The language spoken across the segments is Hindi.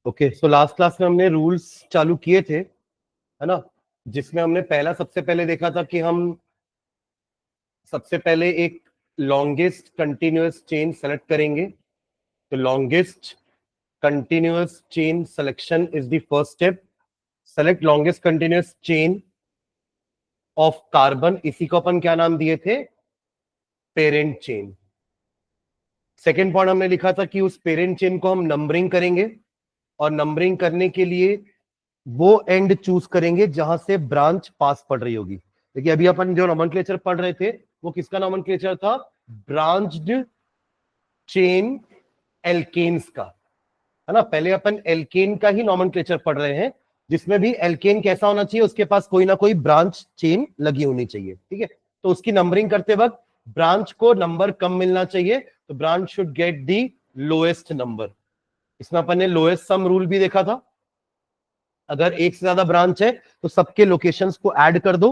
ओके, सो लास्ट क्लास में हमने रूल्स चालू किए थे, है ना, जिसमें हमने सबसे पहले देखा था कि हम सबसे पहले एक लॉन्गेस्ट कंटिन्यूअस चेन सेलेक्ट करेंगे। तो longest continuous chain selection is the first step. Select longest continuous chain of carbon, इसी को अपन क्या नाम दिए थे? Parent chain. सेकेंड पॉइंट हमने लिखा था कि उस पेरेंट चेन को हम नंबरिंग करेंगे, और नंबरिंग करने के लिए वो एंड चूज करेंगे जहां से ब्रांच पास पड़ रही होगी। देखिए अभी अपन जो नॉमेनक्लेचर पढ़ रहे थे वो किसका नॉमेनक्लेचर था? ब्रांच्ड चेन एल्केन्स का, है ना। पहले अपन एल्केन का ही नॉमेनक्लेचर पढ़ रहे हैं, जिसमें भी एल्केन कैसा होना चाहिए? उसके पास कोई ना कोई ब्रांच चेन लगी होनी चाहिए, ठीक है। तो उसकी नंबरिंग करते वक्त ब्रांच को नंबर कम मिलना चाहिए, तो branch should get the lowest number. इसमें अपन ने लोएस्ट सम रूल भी देखा था। अगर एक से ज्यादा ब्रांच है तो सबके लोकेशंस को ऐड कर दो,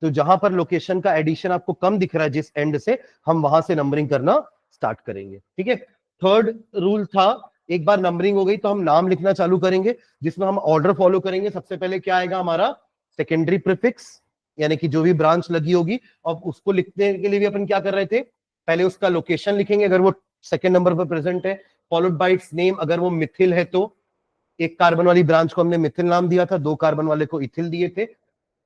तो जहां पर लोकेशन का एडिशन आपको कम दिख रहा है जिस एंड से, हम वहां से नंबरिंग करना स्टार्ट करेंगे, ठीक है। थर्ड रूल था, एक बार नंबरिंग हो गई तो हम नाम लिखना चालू करेंगे, जिसमें हम ऑर्डर फॉलो करेंगे। सबसे पहले क्या आएगा हमारा? सेकेंडरी प्रीफिक्स, यानी कि जो भी ब्रांच लगी होगी, और उसको लिखने के लिए भी अपन क्या कर रहे थे? पहले उसका लोकेशन लिखेंगे अगर वो सेकेंड नंबर पर प्रेजेंट है, फॉलोड बाय इट्स नेम। अगर वो मिथिल है तो एक कार्बन वाली ब्रांच को हमने मिथिल नाम दिया था, दो कार्बन वाले को इथिल दिए थे।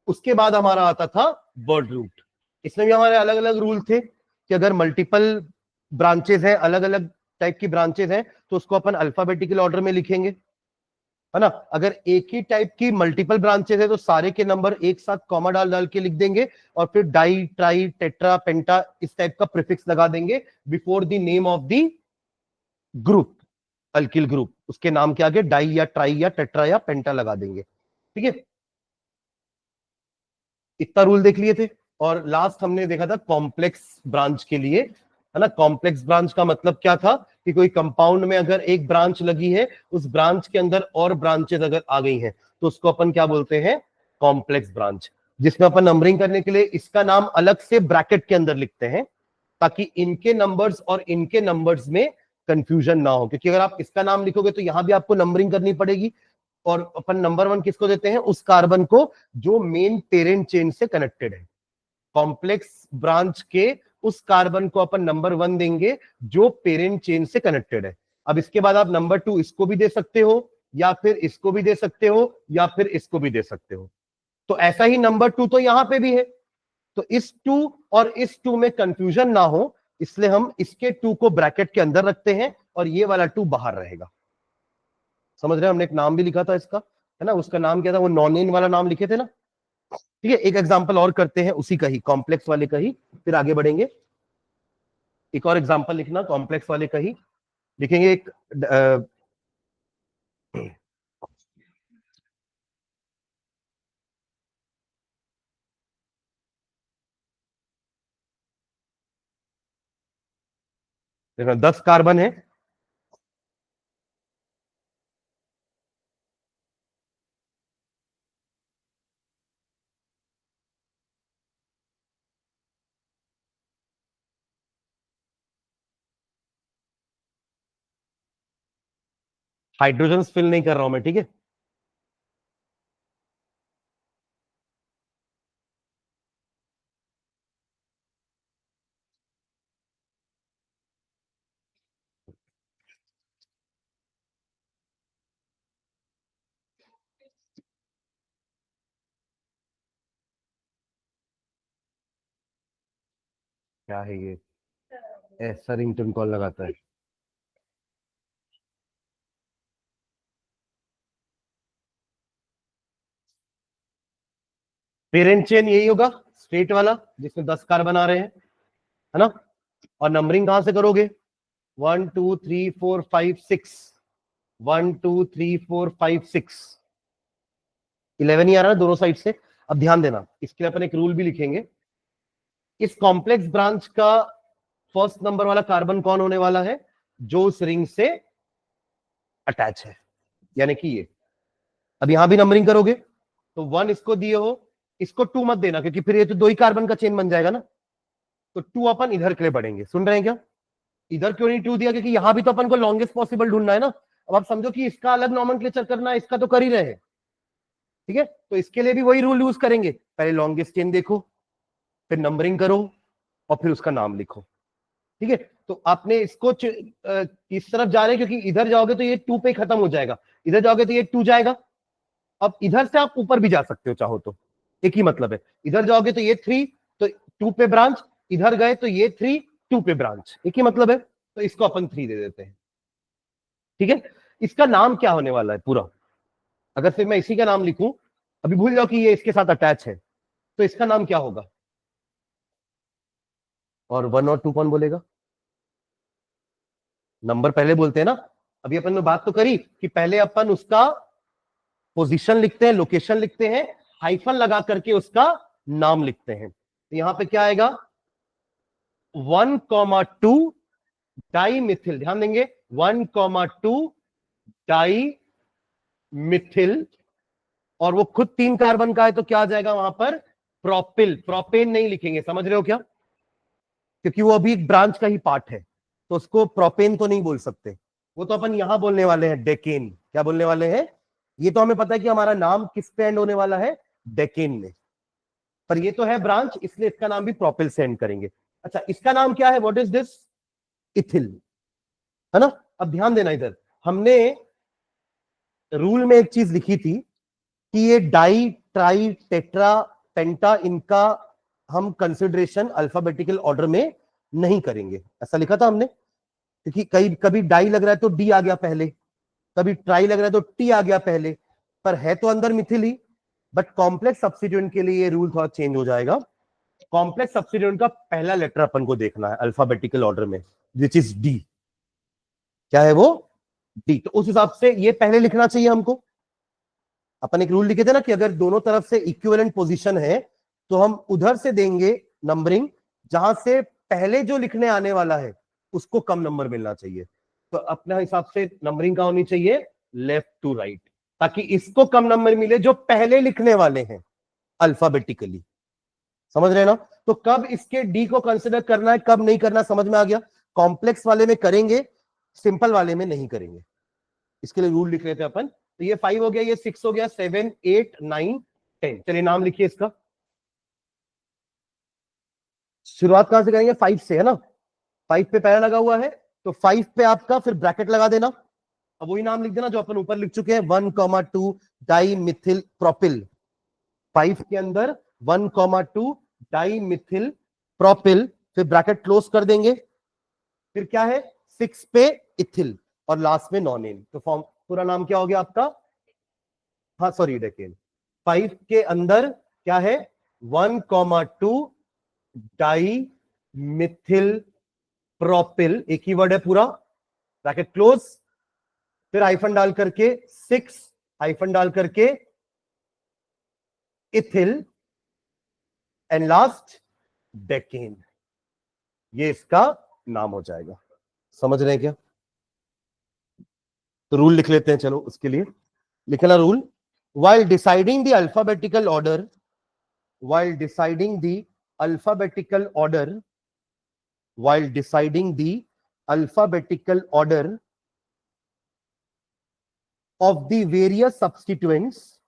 उसके बाद हमारा आता था वर्ड रूट। इसमें भी हमारे अलग अलग रूल थे कि अगर मल्टीपल ब्रांचेस हैं, अलग अलग टाइप की ब्रांचेस हैं, तो उसको अपन अल्फाबेटिकल ऑर्डर में लिखेंगे, है ना। अगर एक ही टाइप की मल्टीपल ब्रांचेस है तो सारे के नंबर एक साथ कॉमा डाल डाल के लिख देंगे, और फिर डाई, ट्राई, टेट्रा, पेंटा इस टाइप का प्रीफिक्स लगा देंगे before the name of the group, alkyl group. उसके नाम के आगे डाई या ट्राई या टेट्रा या पेंटा लगा देंगे, ठीक है। इतना रूल देख लिए थे। और लास्ट हमने देखा था कॉम्प्लेक्स ब्रांच के लिए, है ना। कॉम्प्लेक्स ब्रांच का मतलब क्या था? कि कोई कंपाउंड में अगर एक ब्रांच लगी है, उस ब्रांच के अंदर और ब्रांचेस अगर आ गई हैं, तो उसको अपन क्या बोलते हैं? Complex branch. जिसमें अपन नंबरिंग करने के लिए इसका नाम अलग से ब्रैकेट के अंदर लिखते हैं, ताकि इनके नंबर्स और इनके नंबर्स में कंफ्यूजन ना हो। क्योंकि अगर आप इसका नाम लिखोगे तो यहां भी आपको नंबरिंग करनी पड़ेगी, और अपन नंबर 1 किसको देते हैं? उस कार्बन को जो मेन पेरेंट चेन से कनेक्टेड है। कॉम्प्लेक्स ब्रांच के उस कार्बन को अपन नंबर 1 देंगे जो पेरेंट चेन से कनेक्टेड है। अब इसके बाद आप नंबर 2 इसको भी दे सकते हो, या फिर इसको भी दे सकते हो, या फिर इसको भी दे सकते हो। तो ऐसा ही नंबर 2 तो यहां पे भी है, तो इस 2 और इस 2 में कंफ्यूजन ना हो, इसलिए हम इसके 2 को ब्रैकेट के अंदर रखते हैं और ये वाला 2 बाहर रहेगा। समझ रहे हैं? हमने एक नाम भी लिखा था इसका, है ना। उसका नाम क्या था? वो नॉन नेम वाला नाम लिखे थे ना, ठीक है। एक एग्जांपल और करते हैं उसी का ही, कॉम्प्लेक्स वाले का ही, फिर आगे बढ़ेंगे। एक और एग्जांपल लिखना कॉम्प्लेक्स वाले का ही, लिखेंगे एक देखो 10 कार्बन है, हाइड्रोजन फिल नहीं कर रहा हूं मैं, ठीक है। क्या है ये? ऐसा रिंगटोन कॉल लगाता है। पेरेंट चेन यही होगा, स्ट्रेट वाला, जिसमें 10 कार्बन आ रहे हैं, है ना। और नंबरिंग कहां से करोगे? 1 2 3 4 5 6, 1 2 3 4 5 6, 11 ही आ रहा है दोनों साइड से। अब ध्यान देना, इसके लिए अपन एक रूल भी लिखेंगे। इस कॉम्प्लेक्स ब्रांच का फर्स्ट नंबर वाला कार्बन कौन होने वाला है? जो उस रिंग से अटैच है, यानी कि ये। अब यहां भी नंबरिंग करोगे तो 1 इसको दिए हो, इसको 2 मत देना, क्योंकि फिर ये तो दो ही कार्बन का चेन बन जाएगा ना। तो 2 अपन इधर के लिए बढ़ेंगे, सुन रहे हैं क्या? इधर क्यों नहीं 2 दिया, क्योंकि यहां भी तो अपन को लॉन्गेस्ट पॉसिबल ढूंढना है ना। अब आप समझो कि इसका अलग नॉमेनक्लेचर करना है, इसका तो कर ही रहे हैं, ठीक है। तो इसके लिए भी वही रूल यूज करेंगे, पहले लॉन्गेस्ट चेन देखो, फिर नंबरिंग करो, और फिर उसका नाम लिखो, ठीक है। तो आपने इसको इस तरफ जा रहे हैं, क्योंकि इधर जाओगे तो ये 2 पे खत्म हो जाएगा, इधर जाओगे तो ये 2 जाएगा। अब इधर से आप ऊपर भी जा सकते हो चाहो तो, एक ही मतलब है। इधर जाओगे तो ये 3, तो 2 पे ब्रांच, इधर गए तो ये 3, 2 पे ब्रांच, एक ही मतलब है। तो इसको अपन 3 दे देते हैं, ठीक है। इसका नाम क्या होने वाला है पूरा, अगर फिर मैं इसी का नाम लिखूं, अभी भूल जाओ कि ये इसके साथ अटैच है, तो इसका नाम क्या होगा। और 1 और 2 कौन बोलेगा, नंबर पहले बोलते हैं ना। अभी अपन ने बात तो करी कि पहले अपन उसका पोजीशन लिखते हैं, लोकेशन लिखते हैं, हाइफन लगा करके उसका नाम लिखते हैं। तो यहां पे क्या आएगा, 1,2 डाई मिथिल, ध्यान देंगे, 1,2 डाई मिथिल, और वो खुद 3 कार्बन का है, तो क्या आ जाएगा वहां पर, प्रोपिल। प्रोपेन नहीं लिखेंगे, समझ रहे हो क्या, क्योंकि वो अभी एक ब्रांच का ही पार्ट है, तो उसको प्रोपेन तो नहीं बोल सकते। वो तो अपन यहां बोलने वाले हैं डेकेन। क्या बोलने वाले हैं, ये तो हमें पता है कि हमारा नाम किस पे एंड होने वाला है, डेकेन में, पर ये तो है ब्रांच, इसलिए इसका नाम भी प्रोपिल से एंड करेंगे। अच्छा, इसका नाम क्या है, व्हाट इज दिस, इथिल, है ना। अब ध्यान देना, इधर हमने रूल में एक चीज लिखी थी कि ये डाई, ट्राई, टेट्रा, पेंटा, इनका हम कंसिडरेशन अल्फाबेटिकल ऑर्डर में नहीं करेंगे, ऐसा लिखा था हमने। क्योंकि कई कभी डाई लग रहा है तो डी आ गया पहले, कभी ट्राई लग रहा है तो टी आ गया पहले, पर है तो अंदर मिथिल ही। बट कॉम्प्लेक्स सब्स्टिट्यूएंट के लिए ये रूल थोड़ा चेंज हो जाएगा। कॉम्प्लेक्स सब्स्टिट्यूएंट का पहला लेटर अपन को देखना है अल्फाबेटिकल ऑर्डर में, विच इज डी। क्या है वो, डी। तो उस हिसाब से ये पहले लिखना चाहिए हमको। अपन एक रूल लिखे थे ना कि अगर दोनों तरफ से इक्विवेलेंट पोजीशन है तो हम उधर से देंगे नंबरिंग, जहां से पहले जो लिखने आने वाला है उसको कम नंबर मिलना चाहिए। तो अपने हिसाब से नंबरिंग कहाँ होनी चाहिए, लेफ्ट टू राइट, ताकि इसको कम नंबर मिले जो पहले लिखने वाले हैं अल्फाबेटिकली, समझ रहे हैं ना। तो कब इसके डी को कंसिडर करना है, कब नहीं करना, समझ में आ गया। कॉम्प्लेक्स वाले में करेंगे, सिंपल वाले में नहीं करेंगे, इसके लिए रूल लिख रहे थे अपन। तो ये 5 हो गया, ये 6 हो गया, 7, 8, 9, 10। चलिए नाम लिखिए इसका। शुरुआत कहां से करेंगे, 5 से, है ना। 5 पे पहला लगा हुआ है, तो 5 पे आपका फिर ब्रैकेट लगा देना। अब वही नाम लिख देना जो अपन ऊपर लिख चुके हैं, 1,2 डाई मिथिल प्रोपिल। 5 के अंदर 1,2 डाई मिथिल प्रोपिल, फिर ब्रैकेट क्लोज कर देंगे। फिर क्या है, 6 पे इथिल, और लास्ट में नॉन एन। तो फॉर्म पूरा नाम क्या हो गया आपका, हाँ सॉरी डेकेन। 5 के अंदर क्या है, 1,2 डाई मिथिल प्रोपिल, एक ही वर्ड है पूरा, ब्रैकेट क्लोज, फिर हाइफन डाल करके 6, हाइफन डाल करके इथिल, एंड लास्ट डेकेन। ये इसका नाम हो जाएगा, समझ रहे हैं क्या। तो रूल लिख लेते हैं, चलो उसके लिए लिखना rule. while deciding the alphabetical order while deciding the alphabetical order while deciding the alphabetical order of the various substituents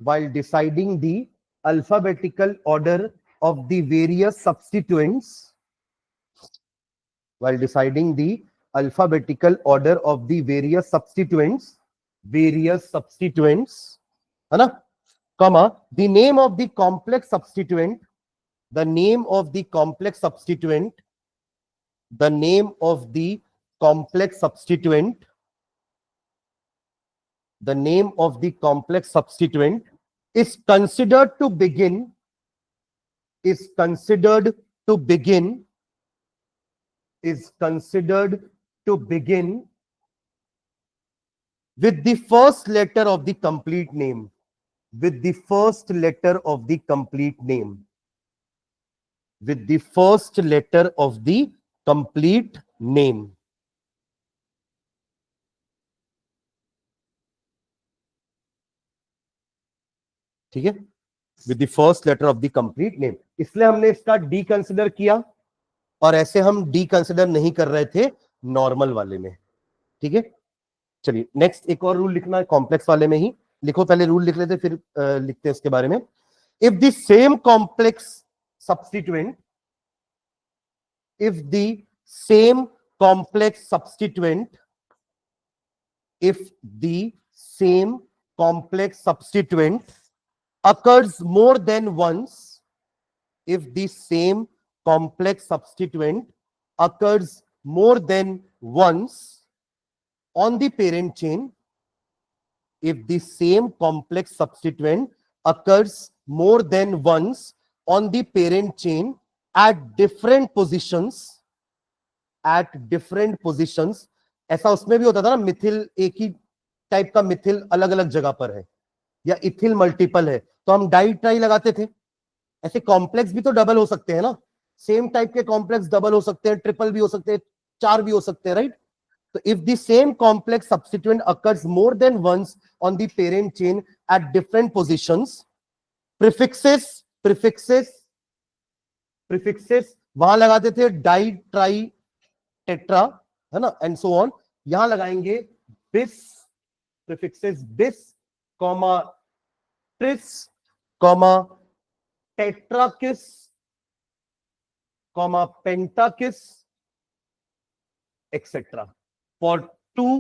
while deciding the alphabetical order of the various substituents while deciding the alphabetical order of the various substituents है ना, comma, the name of the complex substituent the name of the complex substituent the name of the complex substituent the name of the complex substituent is considered to begin is considered to begin is considered to begin with the first letter of the complete name with the first letter of the complete name with the first letter of the complete name। ठीक है, with the first letter of the complete name. इसलिए हमने इसका डी कंसिडर किया, और ऐसे हम डी कंसिडर नहीं कर रहे थे नॉर्मल वाले में, ठीक है। चलिए नेक्स्ट एक और रूल लिखना है कॉम्प्लेक्स वाले में ही, लिखो पहले रूल लिख लेते फिर लिखते हैं उसके बारे में। If the same complex substituent, if the same complex substituent, if the same complex substituent occurs more than once, if the same complex substituent occurs more than once on the parent chain, if the same complex substituent occurs more than once on the parent chain at different positions, at different positions, ऐसा उसमें भी होता था ना, मिथिल एक ही टाइप का मिथिल अलग अलग जगह पर है, या इथिल मल्टीपल है तो हम डाई ट्राई लगाते थे। ऐसे कॉम्प्लेक्स भी तो डबल हो सकते हैं ना, सेम टाइप के कॉम्प्लेक्स डबल हो सकते हैं, ट्रिपल भी हो सकते हैं, 4 भी हो सकते हैं, राइट। तो if the same complex substituent occurs more than once on the parent chain at different positions, prefixes prefixes prefixes वहां लगाते थे डाई ट्राई टेट्रा, है ना, एंड सो ऑन। यहां लगाएंगे bis, prefixes bis comma tris comma tetrakis comma pentakis etcetera, for 2,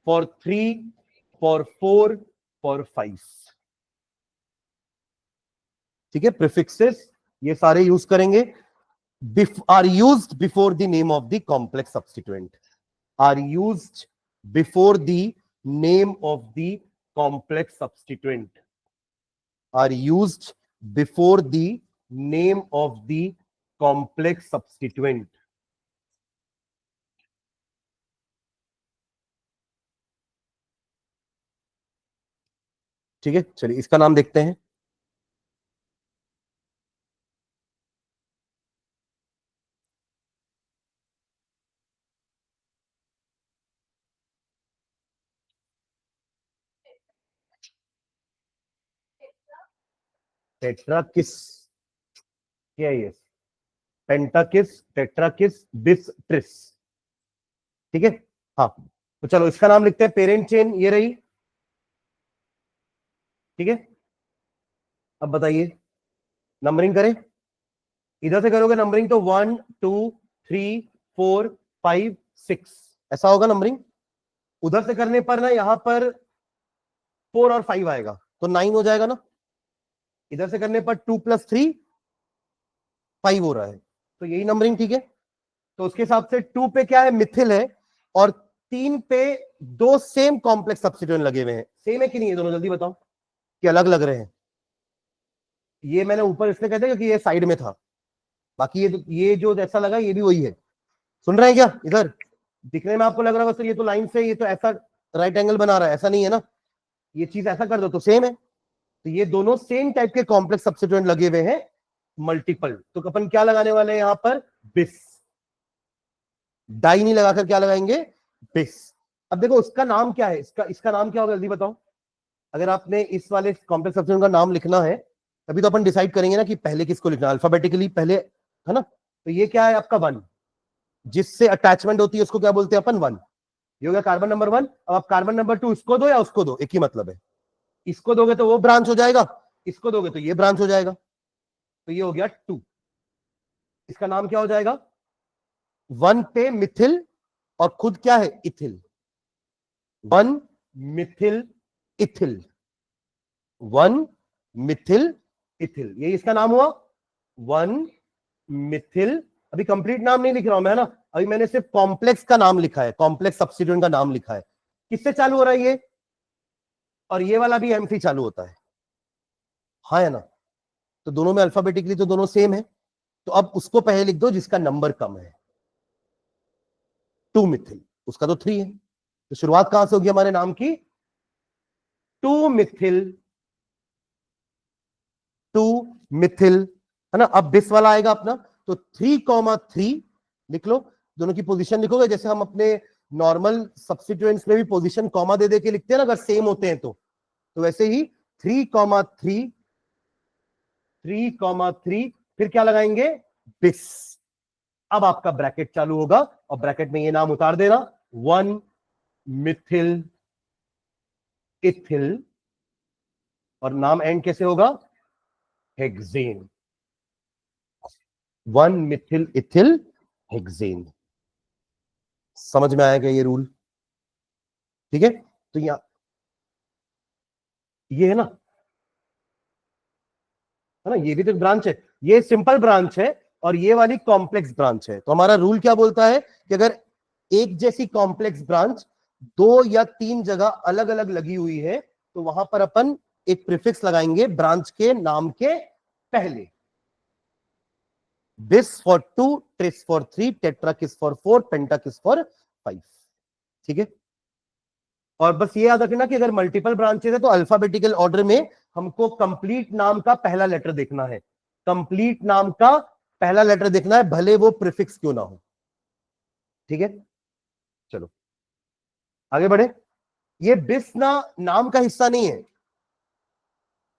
for 3, for 4, for 5, ठीक है। प्रीफिक्सेस ये सारे यूज करेंगे, are used before the name of the complex substituent, are used before the name of the complex substituent, are used before the name of the complex substituent। ठीक है, चलिए इसका नाम देखते हैं। टेट्राकिस क्या है ये, पेंटाकिस, टेट्राकिस, बिस, ट्रिस, ठीक है। हाँ तो चलो इसका नाम लिखते हैं, पेरेंट चेन ये रही, ठीक है। अब बताइए नंबरिंग करें, इधर से करोगे नंबरिंग तो 1 2 3 4 5 6 ऐसा होगा नंबरिंग। उधर से करने पर ना यहां पर 4 और 5 आएगा तो 9 हो जाएगा ना। इधर से करने पर 2 + 3 5 हो रहा है, तो यही नंबरिंग, ठीक है। तो उसके हिसाब से 2 पे क्या है, मिथिल है, और 3 पे 2 सेम कॉम्प्लेक्स सब्स्टिट्यूएंट लगे हुए हैं। सेम है कि नहीं है दोनों, जल्दी बताओ, कि अलग लग रहे हैं। ये मैंने ऊपर इसलिए कहते हैं क्योंकि ये साइड में था, बाकी ये जो जैसा लगा ये भी वही है। सुन रहे हैं क्या, इधर दिखने में आपको लग रहा होगा सर ये तो लाइन से, ये तो ऐसा राइट एंगल बना रहा है, ऐसा नहीं है ना, ये चीज ऐसा कर दो तो सेम है। तो ये दोनों सेम टाइप के कॉम्प्लेक्स सब्स्टिट्यूएंट लगे हुए हैं मल्टीपल, तो अपन क्या लगाने वाले हैं यहां पर, बिस, डाई नहीं लगाकर क्या लगाएंगे, बिस। अब देखो उसका नाम क्या है, इसका नाम क्या होगा जल्दी बताओ। अगर आपने इस वाले कॉम्प्लेक्स सब्स्टिट्यूएंट का नाम लिखना है तभी तो अपन डिसाइड करेंगे ना कि पहले किसको लिखना है, अल्फाबेटिकली पहले, है ना। तो ये क्या है आपका 1, जिससे अटैचमेंट होती है उसको क्या बोलते हैं अपन, 1। ये हो गया कार्बन नंबर 1। अब आप कार्बन नंबर 2 इसको दो या उसको दो, एक ही मतलब है। इसको दोगे तो वो ब्रांच हो जाएगा, इसको दोगे तो ये ब्रांच हो जाएगा, तो ये हो गया 2। इसका नाम क्या हो जाएगा, 1 पे मिथिल और खुद क्या है, ethyl, 1 Mithil ethyl, 1 Mithil ethyl, ये इसका नाम हुआ 1 मिथिल। अभी कंप्लीट नाम नहीं लिख रहा हूं मैं, है ना, अभी मैंने सिर्फ कॉम्प्लेक्स का नाम लिखा है, कॉम्प्लेक्स सब्स्टिट्यूएंट का नाम लिखा है। किससे चालू हो रहा है ये, और ये वाला भी एम से चालू होता है, हाँ है ना। तो दोनों में अल्फाबेटिकली तो दोनों सेम है, तो अब उसको पहले लिख दो जिसका नंबर कम है, 2 मिथिल, उसका तो 3 है, तो शुरुआत कहां से होगी हमारे नाम की, 2 मिथिल, 2 मिथिल, है ना। अब बिस वाला आएगा अपना, तो 3,3 लिख लो, दोनों की पोजीशन लिखोगे जैसे हम अपने नॉर्मल सब्स्टिट्यूएंट्स में भी पोजीशन कॉमा दे दे के लिखते हैं ना, अगर सेम होते हैं तो वैसे ही 3,3, 3,3, फिर क्या लगाएंगे, बिस, अब आपका ब्रैकेट चालू होगा और ब्रैकेट में ये नाम उतार देना, 1 मिथिल इथिल, और नाम एंड कैसे होगा, हेक्सेन, 1 मिथिल इथिल हेक्सेन। समझ में आया क्या ये रूल? ठीक है, तो यहां ये है ना, है ना, ये भी तो ब्रांच है, ये सिंपल ब्रांच है और ये वाली कॉम्प्लेक्स ब्रांच है। तो हमारा रूल क्या बोलता है कि अगर एक जैसी कॉम्प्लेक्स ब्रांच 2 या 3 जगह अलग अलग लगी हुई है तो वहां पर अपन एक प्रीफिक्स लगाएंगे ब्रांच के नाम के पहले। Bis for 2, tris for 3, tetrakis for 4, pentakis for 5। ठीक है, और बस ये याद रखना कि अगर मल्टीपल ब्रांचेस है तो अल्फाबेटिकल ऑर्डर में हमको कंप्लीट नाम का पहला लेटर देखना है, कंप्लीट नाम का पहला लेटर देखना है, भले वो प्रीफिक्स क्यों ना हो। ठीक है, चलो आगे बढ़े। ये बिस ना नाम का हिस्सा नहीं है,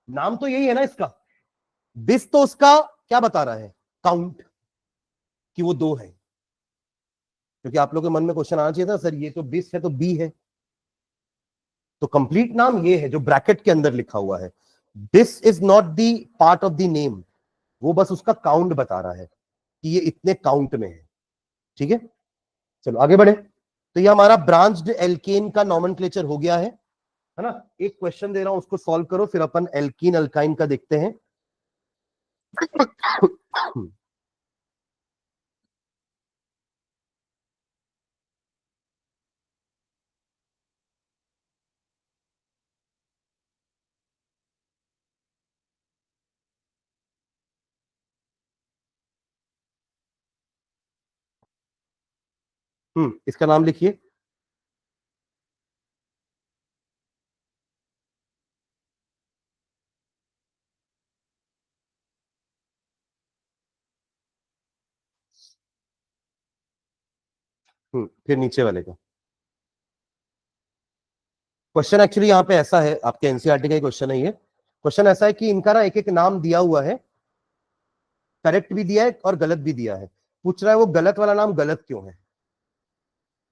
नाम तो यही है ना इसका, बिस तो उसका क्या बता रहा है, काउंट, कि वो 2 है। क्योंकि आप लोगों के मन में क्वेश्चन आना चाहिए था, सर ये तो बिस है तो बी है, तो कंप्लीट नाम ये है जो ब्रैकेट के अंदर लिखा हुआ है। This is not the part of the name, वो बस उसका काउंट बता रहा है कि ये इतने काउंट में है। ठीक है, चलो आगे बढ़े। तो ये हमारा ब्रांच्ड एल्केन का नॉमेनक्लेचर हो गया है ना। एक क्वेश्चन दे रहा हूं उसको सॉल्व करो, फिर अपन एल्कीन अल्काइन का देखते हैं। इसका नाम लिखिए। फिर नीचे वाले का क्वेश्चन एक्चुअली यहाँ पे ऐसा है, आपके एनसीईआरटी का ही क्वेश्चन है ये। क्वेश्चन ऐसा है कि इनका ना एक एक नाम दिया हुआ है, करेक्ट भी दिया है और गलत भी दिया है। पूछ रहा है वो गलत वाला नाम गलत क्यों है,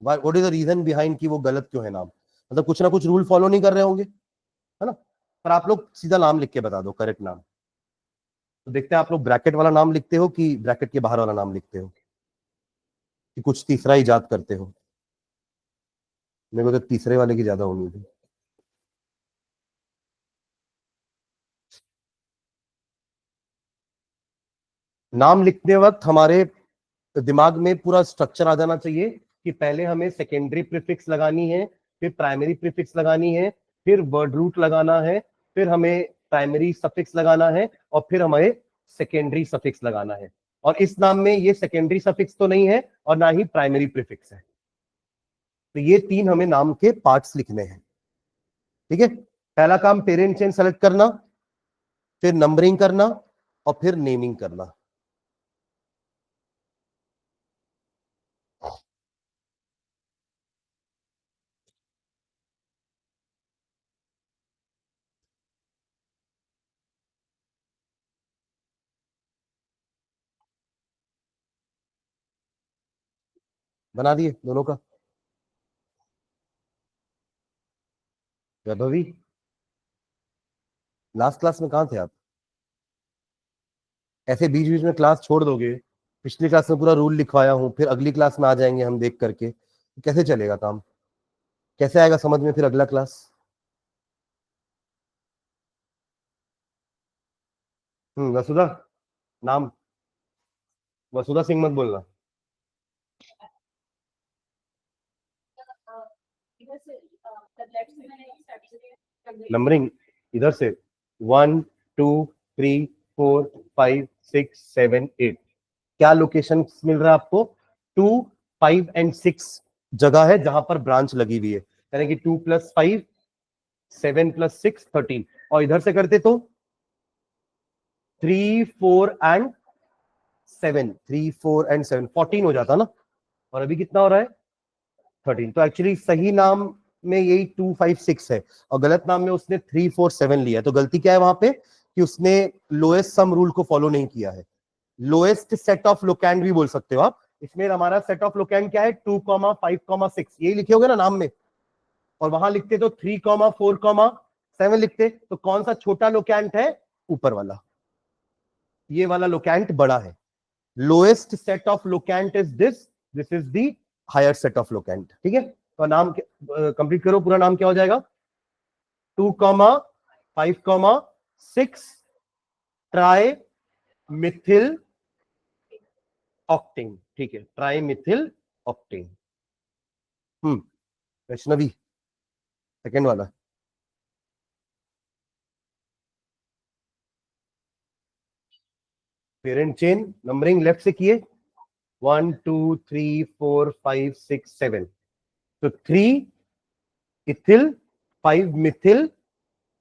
what is the reason behind कि वो गलत क्यों है नाम, मतलब कुछ ना कुछ रूल फॉलो नहीं कर रहे होंगे, है ना। पर आप लोग सीधा नाम लिख के बता दो करेक्ट नाम। तो देखते हैं आप लोग ब्रैकेट वाला नाम लिखते हो कि ब्रैकेट के बाहर वाला नाम लिखते हो, कि कुछ तीसरा इजाद करते हो। मेरे को तो तीसरे वाले की ज्यादा उम्मीद है। नाम लिखते वक्त हमारे दिमाग में पूरा स्ट्रक्चर आ जाना चाहिए कि पहले हमें सेकेंडरी प्रीफिक्स लगानी है, फिर प्राइमरी प्रीफिक्स लगानी है, फिर वर्ड रूट लगाना है, फिर हमें प्राइमरी सफिक्स लगाना है, और फिर हमें सेकेंडरी सफिक्स लगाना है। और इस नाम में ये सेकेंडरी सफिक्स तो नहीं है और ना ही प्राइमरी प्रीफिक्स है। तो ये 3 हमें नाम के पार्ट्स लिखने हैं। ठीक है, पहला काम पेरेंट चेन सेलेक्ट करना, फिर नंबरिंग करना और फिर नेमिंग करना। बना दिए दोनों का। वैभवी, लास्ट क्लास में कहाँ थे आप? ऐसे बीच बीच में क्लास छोड़ दोगे? पिछली क्लास में पूरा रूल लिखवाया हूँ, फिर अगली क्लास में आ जाएंगे हम देख करके, कैसे चलेगा काम? कैसे आएगा समझ में फिर अगला क्लास? वसुधा, नाम वसुधा सिंह मत बोलना। नंबरिंग इधर से 1 2 3 4 5 6 7 8, क्या लोकेशन मिल रहा है आपको? 2 5 एंड 6 जगह है जहां पर ब्रांच लगी हुई है, यानी कि 2 + 5 7 + 6 13। और इधर से करते तो 3 4 एंड 7, 3 4 एंड 7 14 हो जाता ना, और अभी कितना हो रहा है 13। तो एक्चुअली सही नाम में यही 2 5 6 है, और गलत नाम में उसने 3 4 7 लिया। तो गलती क्या है वहां पे कि उसने लोएस्ट सम रूल को फॉलो नहीं किया है। लोएस्ट सेट ऑफ लोकैंड भी बोल सकते हो आप, इसमें हमारा सेट ऑफ लोकेंट क्या है 2, 5, 6, यही लिखे होगे ना नाम में, और वहां लिखते तो 3, 4, 7 लिखते, तो कौन सा छोटा लोकेंट है, ऊपर वाला, ये वाला लोकेंट बड़ा है। Lowest set of locant is this is the higher set of locant. ठीक है, तो नाम कंप्लीट करो, पूरा नाम क्या हो जाएगा, 2, 5, 6 ट्राई मिथिल ऑक्टेन। ठीक है, try Mithil octane. Vaishnavi second वाला। पेरेंट चेन नंबरिंग लेफ्ट से किए, 1, 2, 3, 4, 5, 6, 7, तो 3 इथिल, 5 मिथिल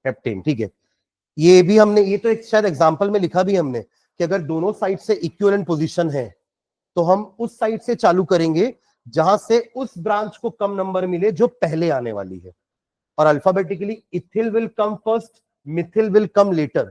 हेप्टेन। ठीक है, ये भी हमने, ये तो एक शायद एग्जांपल में लिखा भी हमने कि अगर दोनों साइड से इक्विवेलेंट पोजीशन है तो हम उस साइड से चालू करेंगे जहां से उस ब्रांच को कम नंबर मिले जो पहले आने वाली है, और alphabetically ethyl will come first, Mithil will come later.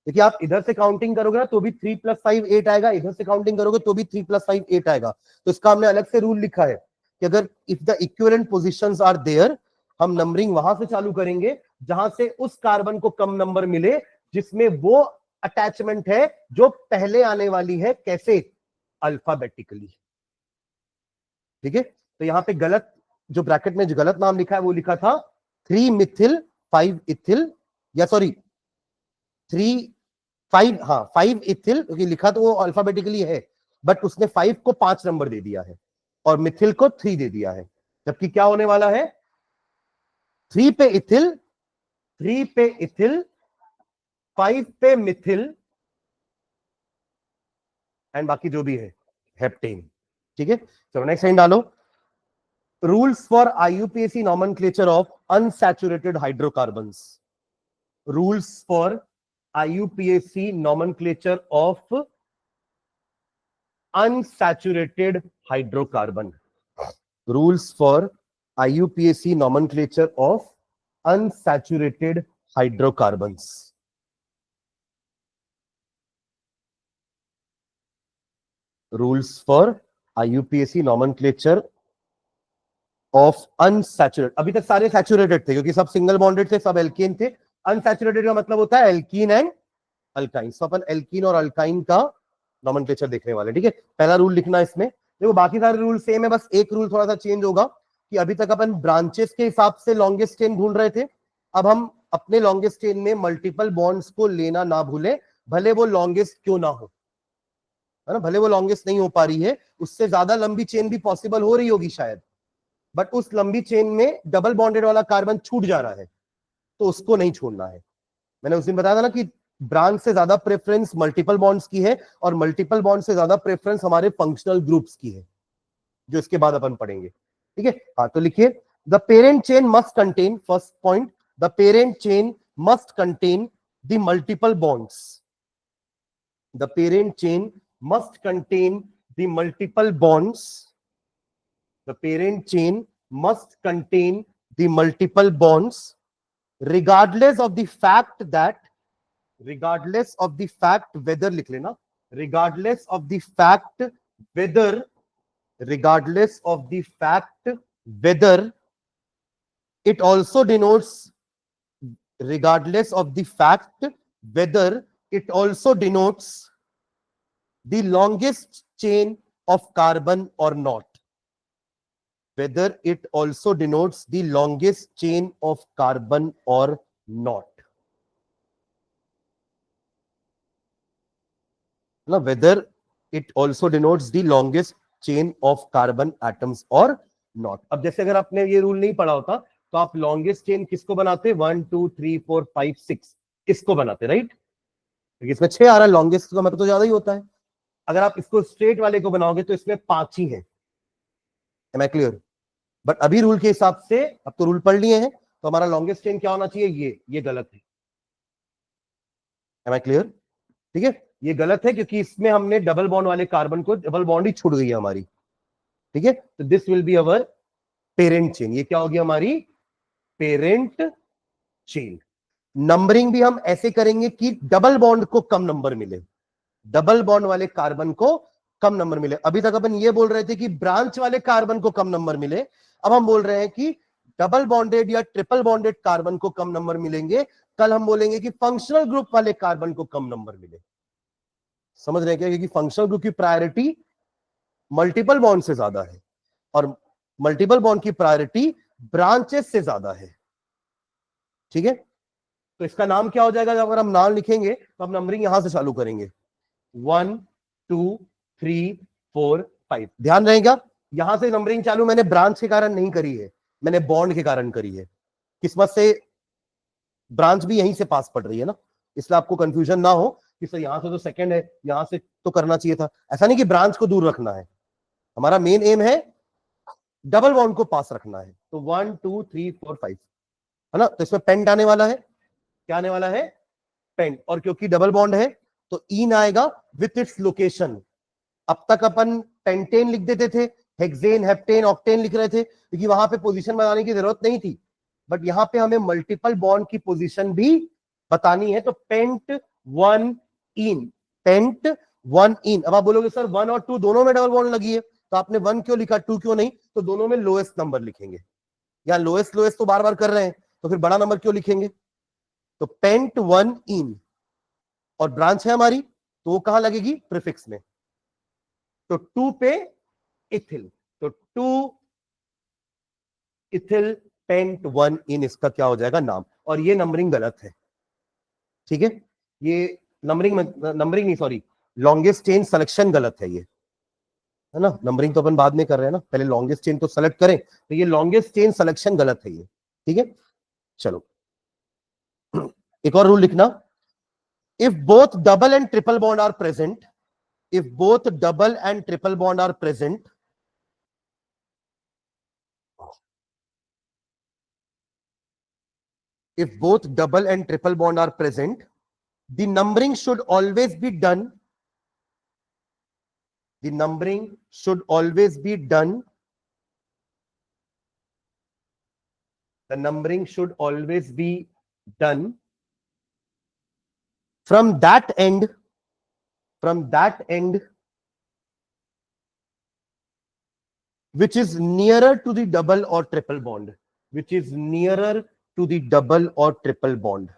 देखिए आप इधर से काउंटिंग करोगे ना तो भी 3 + 5 8 आएगा, इधर से काउंटिंग करोगे तो भी 3 + 5 8 आएगा। तो इसका हमने अलग से रूल लिखा है कि अगर if the equivalent positions are there, हम नंबरिंग वहां से चालू करेंगे जहां से उस कार्बन को कम नंबर मिले जिसमें वो अटैचमेंट है जो पहले आने वाली है। कैसे, अल्फाबेटिकली। ठीक है, तो यहां पे गलत, जो ब्रैकेट में जो गलत नाम लिखा है वो लिखा था 3 मिथिल 5 इथिल, या सॉरी 3 5, हाँ 5 इथिल, क्योंकि लिखा तो वो अल्फाबेटिकली है बट उसने 5 को 5 नंबर दे दिया है और मिथिल को 3 दे दिया है, जबकि क्या होने वाला है 3 पे इथिल, 3 पे इथिल, 5 पे मिथिल एंड बाकी जो भी है हेप्टेन। ठीक है, चलो नेक्स्ट लाइन डालो। Rules for IUPAC nomenclature of unsaturated hydrocarbons. Rules for IUPAC nomenclature of unsaturated hydrocarbon. Rules for IUPAC nomenclature of unsaturated hydrocarbons. Rules for IUPAC nomenclature of unsaturated. अभी तक सारे सैचुरेटेड थे क्योंकि सब सिंगल बॉन्डेड थे, सब एल्कीन थे। अनसैचुरेटेड का मतलब होता है एल्कीन एंड अल्काइन। तो अपन एल्कीन और अल्काइन का नॉमेनक्लेचर देखने वाले। ठीक है, पहला रूल लिखना इसमें। देखो बाकी सारे रूल सेम है, बस एक रूल थोड़ा सा चेंज होगा कि अभी तक अपन ब्रांचेस के हिसाब से लॉन्गेस्ट चेन ढूंढ रहे थे, अब हम अपने लॉन्गेस्ट चेन में मल्टीपल बॉन्ड्स को लेना ना भूले, भले वो लॉन्गेस्ट क्यों ना हो, है ना, भले वो लॉन्गेस्ट नहीं हो पा रही है, उससे ज्यादा लंबी चेन भी पॉसिबल हो रही होगी शायद, बट उस लंबी चेन में डबल बॉन्डेड वाला कार्बन छूट जा रहा है तो उसको नहीं छोड़ना है। मैंने उस दिन बताया था ना कि ब्रांच से ज्यादा प्रेफरेंस मल्टीपल बॉन्ड्स की है और मल्टीपल बॉन्ड से ज्यादा प्रेफरेंस हमारे फंक्शनल ग्रुप्स की है, जो इसके बाद अपन पढ़ेंगे। ठीक है, हाँ तो लिखिए the parent chain must contain, first point, the parent chain must contain the multiple bonds. The parent chain must contain the multiple bonds. The parent chain must contain the multiple bonds regardless of the fact that, regardless of the fact whether, लिख लेना, regardless of the fact whether, regardless of the fact whether it also denotes, regardless of the fact whether it also denotes the longest chain of carbon or not. Whether it also denotes the longest chain of carbon or not. Now, whether it also denotes the longest chain of carbon atoms or not. अब जैसे अगर आपने ये रूल नहीं पढ़ा होता तो आप लॉन्गेस्ट चेन किसको बनाते, 1 2 3 4 5 6 इसको बनाते, राइट, क्योंकि इसमें 6 आ रहा है, लॉन्गेस्ट का मतलब तो ज्यादा ही होता है। अगर आप इसको स्ट्रेट वाले को बनाओगे तो इसमें 5 ही है। Am I clear? बट अभी रूल के हिसाब से, अब तो रूल पढ़ लिए हैं, तो हमारा लॉन्गेस्ट चेन क्या होना चाहिए, ये गलत है। Am I clear? ठीक है, ये गलत है क्योंकि इसमें हमने डबल बॉन्ड वाले कार्बन को, डबल बॉन्ड ही छूट गई है हमारी। ठीक है, तो this will be our parent chain. ये क्या होगी हमारी पेरेंट चेन। नंबरिंग भी हम ऐसे करेंगे कि डबल बॉन्ड को कम नंबर मिले, डबल बॉन्ड वाले कार्बन को कम नंबर मिले। अभी तक अपन ये बोल रहे थे कि ब्रांच वाले कार्बन को कम नंबर मिले, अब हम बोल रहे हैं कि डबल बॉन्डेड या ट्रिपल बॉन्डेड कार्बन को कम नंबर मिलेंगे। कल हम बोलेंगे कि फंक्शनल ग्रुप वाले कार्बन को कम नंबर मिले। समझ रहे हैं क्या? क्योंकि फंक्शनल ग्रुप की प्रायोरिटी मल्टीपल बॉन्ड से ज्यादा है और मल्टीपल बॉन्ड की प्रायोरिटी ब्रांचेस से ज्यादा है। ठीक है, तो इसका नाम क्या हो जाएगा? अगर हम नाम लिखेंगे तो हम नंबरिंग यहां से चालू करेंगे, 1 2 3 4 5। ध्यान रहेगा, यहां से नंबरिंग चालू मैंने ब्रांच के कारण नहीं करी है, मैंने बॉन्ड के कारण करी है। किस्मत से ब्रांच भी यहीं से पास पड़ रही है ना, इसलिए आपको कंफ्यूजन ना हो कि सर यहां से तो सेकंड है, यहां से तो करना चाहिए था। ऐसा नहीं कि ब्रांच को दूर रखना है, हमारा मेन एम है डबल बॉन्ड को पास रखना है। तो 1 2 3 4 5 है ना, तो इसमें पेंट आने वाला है। क्या आने वाला है? पेंट। और क्योंकि डबल बॉन्ड है तो ईन आएगा विथ इट्स लोकेशन। अब तक अपन पेंटेन लिख देते थे, हेक्सेन, हेप्टेन, ऑक्टेन लिख रहे थे, क्योंकि वहां पे पोजीशन बनाने की जरूरत नहीं थी। बट यहां पे हमें मल्टीपल बॉन्ड की पोजीशन भी बतानी है, तो पेंट 1 इन, पेंट 1 इन। अब आप बोलोगे सर 1 और 2 दोनों में डबल बॉन्ड लगी है, तो आपने 1 क्यों लिखा, 2 क्यों नहीं? तो दोनों में लोएस्ट नंबर लिखेंगे। या लोएस्ट लोएस्ट तो बार बार कर रहे हैं, तो फिर बड़ा नंबर क्यों लिखेंगे? तो पेंट 1 इन, और ब्रांच है हमारी तो वो कहां लगेगी? प्रीफिक्स में। तो 2 पे इथिल, तो 2 इथिल पेंट 1 इन, इसका क्या हो जाएगा? नाम। और ये नंबरिंग गलत है। ठीक है, ये नंबरिंग नहीं, सॉरी, लॉन्गेस्ट चेन सिलेक्शन गलत है ये, है ना। नंबरिंग तो अपन बाद में कर रहे हैं ना, पहले लॉन्गेस्ट चेन तो सेलेक्ट करें। तो ये लॉन्गेस्ट चेन सिलेक्शन गलत है ये। ठीक है, चलो एक और रूल लिखना, if both double and triple bond are present, if both double and triple bond are present, if both double and triple bond are present, the numbering should always be done, the numbering should always be done, the numbering should always be done from that end, which is nearer to the double or triple bond, which is nearer to the double or triple bond,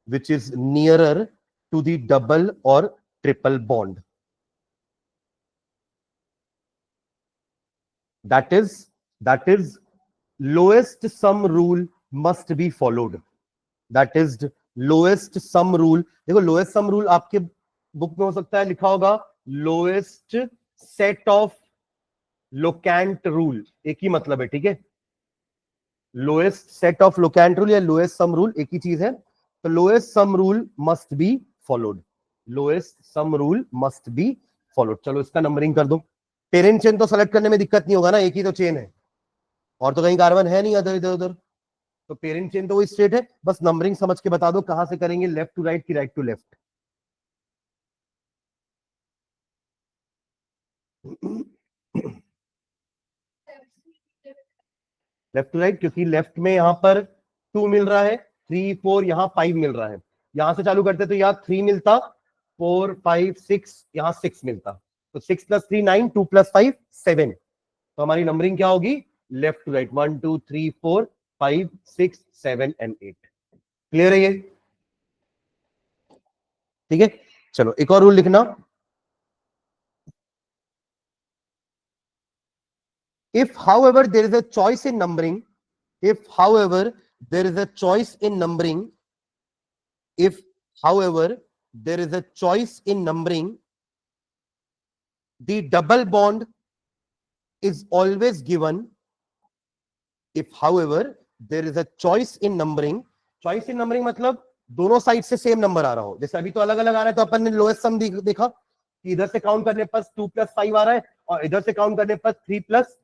which is nearer to the double or triple bond. That is lowest sum rule must be followed. That is lowest sum rule. देखो lowest sum rule आपके बुक में हो सकता है लिखा होगा lowest set of locant rule, एक ही मतलब है। ठीक है, lowest set of locant rule या लोएस्ट सम रूल एक ही चीज है। तो lowest sum rule must be followed, lowest sum rule must be followed. चलो इसका नंबरिंग कर दो। पेरेंट चेन तो सेलेक्ट करने में दिक्कत नहीं होगा ना, एक ही तो चेन है, और तो कहीं कार्बन है नहीं इधर इधर। तो पेरेंट चेन तो वो स्ट्रेट है, बस नंबरिंग समझ के बता दो कहां से करेंगे, लेफ्ट टू राइट की right to left. Left to right, क्योंकि लेफ्ट में यहां पर 2 मिल रहा है, 3 4, यहाँ 5 मिल रहा है। यहां से चालू करते तो यहाँ 3 मिलता, 4 5 6, यहाँ 6 मिलता। तो 6 + 3 9, 2 + 5 7। तो हमारी नंबरिंग क्या होगी? Left to right, 1 2 3 4 5 6 7 and 8। Clear है ये? ठीक है, चलो एक और रूल लिखना, if however there is a choice in numbering, if however there is a choice in numbering, if however there is a choice in numbering, the double bond is always given, if however there is a choice in numbering, choice in numbering मतलब दोनों साइड से सेम नंबर आ रहा हो। जैसे अभी तो अलग अलग आ रहा है, तो अपन ने लोएस्ट सम देखा कि इधर से काउंट करने पर 2 + 5 आ रहा है, और इधर से काउंट करने पर 3 +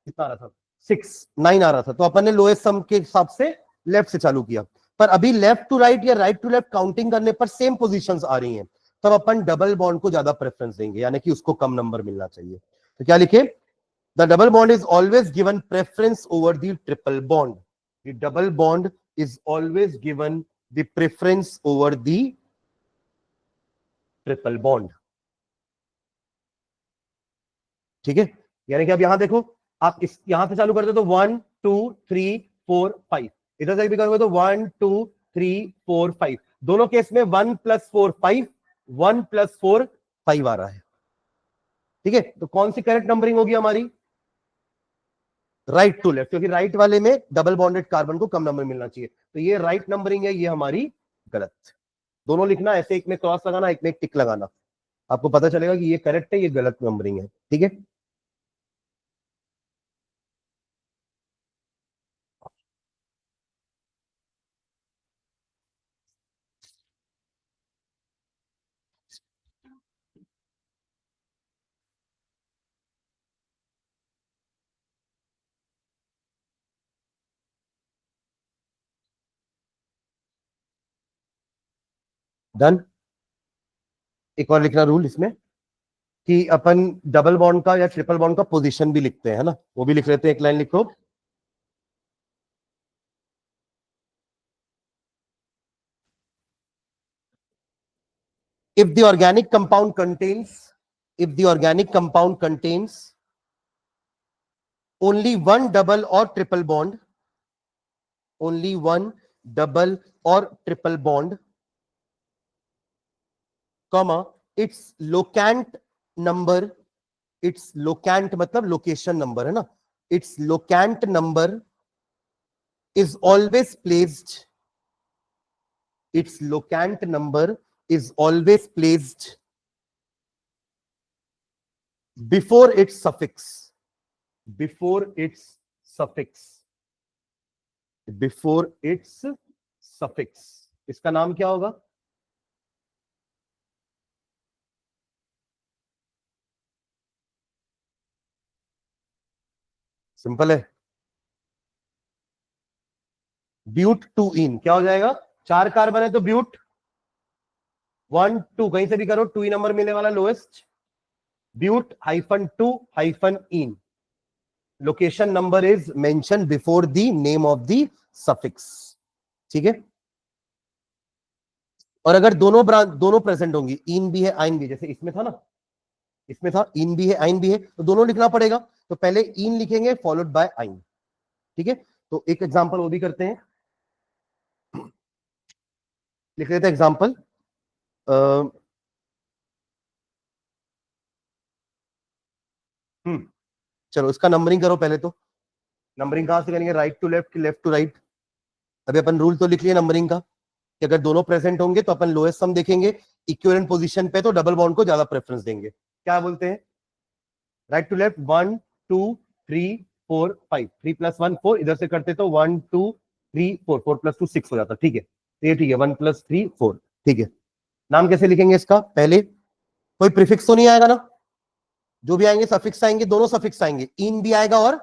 कितना आ रहा था, 6 9 आ रहा था। तो अपन ने लोएस्ट सम के हिसाब से लेफ्ट से चालू किया। पर अभी लेफ्ट टू राइट या राइट टू लेफ्ट काउंटिंग करने पर सेम पोजीशंस आ रही हैं, तब अपन डबल बॉन्ड को ज्यादा प्रेफरेंस देंगे, यानी कि उसको कम नंबर मिलना चाहिए। तो क्या लिखे? The double bond is always given preference over the triple bond, the double bond is always given the preference over the triple bond. ठीक है, यानी कि अब यहां देखो, आप इस यहां से चालू करते तो 1 2 3 4 5, इधर से भी करोगे तो 1 2 3 4 5, दोनों केस में 1 + 4 5, 1 + 4 5 आ रहा है। ठीक है, तो कौन सी करेक्ट नंबरिंग होगी हमारी? राइट टू लेफ्ट, क्योंकि राइट वाले में डबल बॉन्डेड कार्बन को कम नंबर मिलना चाहिए, तो ये राइट नंबरिंग है, ये हमारी गलत। दोनों लिखना ऐसे, एक में क्रॉस लगाना, एक में एक टिक लगाना, आपको पता चलेगा कि ये करेक्ट है, ये गलत नंबरिंग है। ठीक है, डन। एक और लिखना रूल इसमें कि अपन डबल बॉन्ड का या ट्रिपल बॉन्ड का पोजीशन भी लिखते हैं, है ना, वो भी लिख लेते हैं। एक लाइन लिखो, if the organic compound contains if the organic compound contains only one double or triple bond, only one double or triple bond, comma, its locant number, its locant मतलब लोकेशन नंबर है ना, its locant number is always placed, its locant number is always placed before its suffix, before its suffix, before its suffix। इसका नाम क्या होगा? सिंपल है, ब्यूट टू इन। क्या हो जाएगा? 4 कार्बन है तो ब्यूट 1 2, कहीं से भी करो 2 नंबर मिलने वाला lowest, but -2 -yne, location number is mentioned before the name of the suffix. ठीक है, और अगर दोनों प्रेजेंट होंगी, इन भी है आइन भी, जैसे इसमें था ना, इसमें था इन भी है आइन भी है, तो दोनों लिखना पड़ेगा, तो पहले इन लिखेंगे फॉलोड बाय आइन। ठीक है, तो एक एग्जांपल वो भी करते हैं, लिख लेते हैं एग्जांपल। चलो इसका नंबरिंग करो पहले तो। नंबरिंग कहां से करेंगे? Right to left, left to right. अभी अपन रूल तो लिख लिया नंबरिंग का कि अगर दोनों प्रेजेंट होंगे तो अपन लोएस्ट सम देखेंगे, इक्विवेलेंट पोजीशन पे तो डबल बॉन्ड को ज्यादा प्रेफरेंस देंगे। क्या बोलते हैं? राइट टू लेफ्ट, 1 2 3 4 5, 3 + 1 4, इधर से करते तो 1 2 3 4, 4 + 2 6 हो जाता। ठीक है, तो ये ठीक है, 1 + 3 4। ठीक है, नाम कैसे लिखेंगे इसका? पहले कोई प्रीफिक्स तो नहीं आएगा ना, जो भी आएंगे सफिक्स आएंगे, दोनों सफिक्स आएंगे, इन भी आएगा और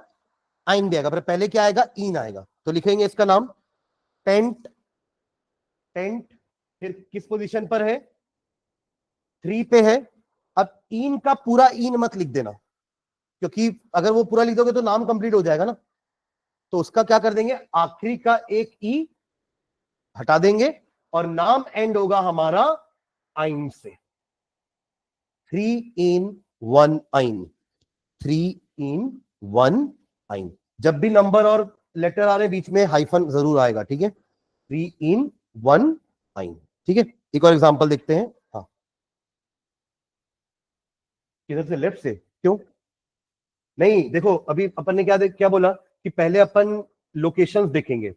आइन भी आएगा, पर पहले क्या आएगा? इन आएगा, तो लिखेंगे इसका नाम टेंट। टेंट फिर किस पोजीशन पर है? 3 पे है। अब इन का पूरा इन मत लिख देना, क्योंकि अगर वो पूरा लिख दोगे तो नाम कंप्लीट हो जाएगा ना, तो उसका क्या कर देंगे? आखिरी का एक ई हटा देंगे और नाम एंड होगा हमारा आइन से। 3 in 1 आइन, 3 in 1 आइन। जब भी नंबर और लेटर आ रहे बीच में हाइफन जरूर आएगा। ठीक है, 3 in 1 आइन। ठीक है, एक और एग्जांपल देखते हैं। हाँ, किधर से? लेफ्ट से? क्यों? नहीं, देखो अभी अपन ने क्या बोला कि पहले अपन लोकेशंस देखेंगे।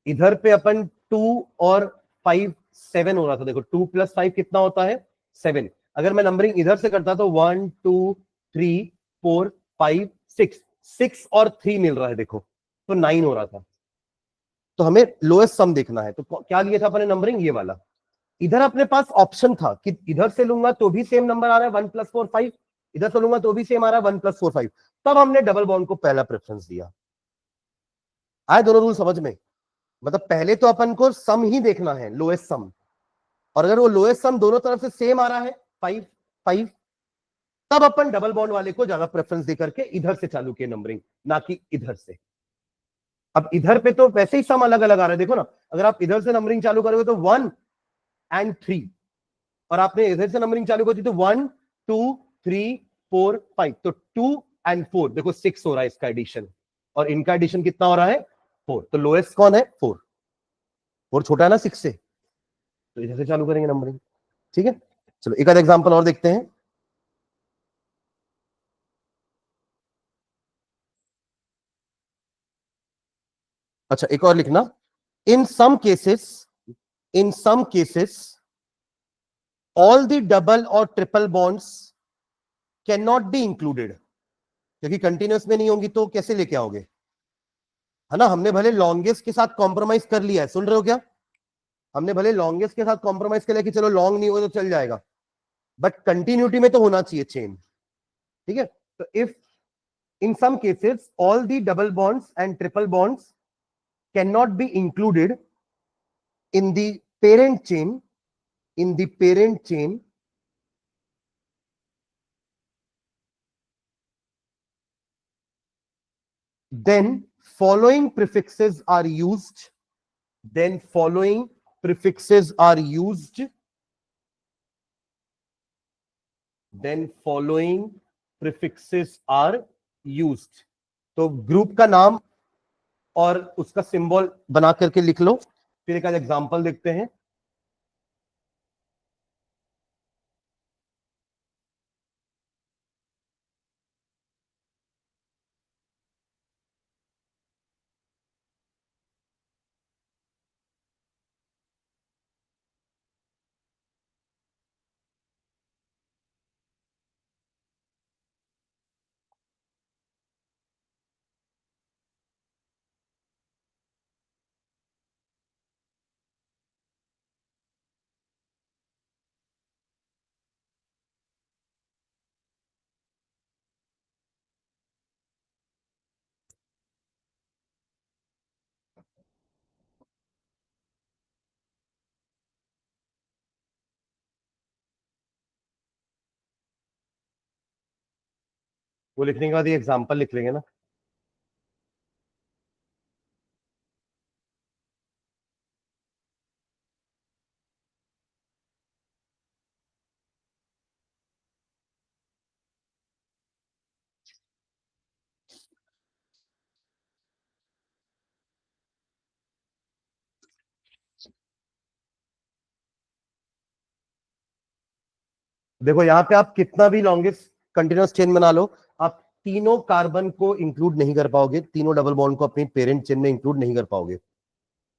इधर पे अपन 2 और 5 7 हो रहा था। देखो 2 + 5 कितना होता है? 7। अगर मैं नंबरिंग इधर से करता तो 1 2 3 4 5 6, 6 और 3 मिल रहा है, देखो तो 9 हो रहा था। तो हमें लोएस्ट सम देखना है, तो क्या लिया था अपने नंबरिंग? ये वाला। इधर अपने पास ऑप्शन था कि इधर से लूंगा तो भी सेम नंबर आ रहा है 1 + 4 5, इधर से लूंगा तो भी सेम आ रहा है 1 + 4 5, तब हमने डबल बॉन्ड को पहला प्रेफरेंस दिया। आए दोनों रूल समझ में? मतलब पहले तो अपन को सम ही देखना है, लोएस्ट सम, और अगर वो लोएस्ट सम दोनों तरफ से सेम आ रहा है 5 5, तब अपन डबल बॉन्ड वाले को ज्यादा प्रेफरेंस दे करके इधर से चालू किए नंबरिंग, ना कि इधर से। अब इधर पे तो वैसे ही सम अलग अलग आ रहा है, देखो ना, अगर आप इधर से नंबरिंग चालू करोगे तो 1 and 3, और आपने इधर से नंबरिंग चालू कर दी तो 1 2 3 4 5, तो 2 एंड 4, देखो 6 हो रहा है इसका एडिशन, और इनका एडिशन कितना हो रहा है 4, तो लोएस्ट कौन है 4, 4 छोटा है ना 6 से, तो इधर से चालू करेंगे नंबरिंग। ठीक है, चलो एक आध एग्जांपल और देखते हैं। अच्छा एक और लिखना, in some cases, in some cases all the double और triple bonds can not be included, क्योंकि कंटिन्यूस में नहीं होंगी तो कैसे लेके आओगे, है ना। हमने भले लॉन्गेस्ट के साथ कॉम्प्रोमाइज कर लिया है, सुन रहे हो क्या, हमने भले लॉन्गेस्ट के साथ कॉम्प्रोमाइज कर लिया कि चलो लॉन्ग नहीं हो तो चल जाएगा, बट कंटिन्यूटी में तो होना चाहिए चेन। ठीक है, तो if in some cases all the double bonds and triple bonds can not be included in the parent chain, in the parent chain, then following prefixes are used, then following prefixes are used, then following prefixes are used। तो ग्रुप का नाम और उसका सिंबल बना करके लिख लो, फिर एक एग्जांपल देखते हैं। वो लिखने के बाद ये एग्जांपल लिख लेंगे ना। देखो यहाँ पे आप कितना भी लॉन्गेस्ट कंटिन्यूअस चेन बना लो, आप तीनों कार्बन को इंक्लूड नहीं कर पाओगे, तीनों डबल बॉन्ड को अपनी पेरेंट चेन में इंक्लूड नहीं कर पाओगे।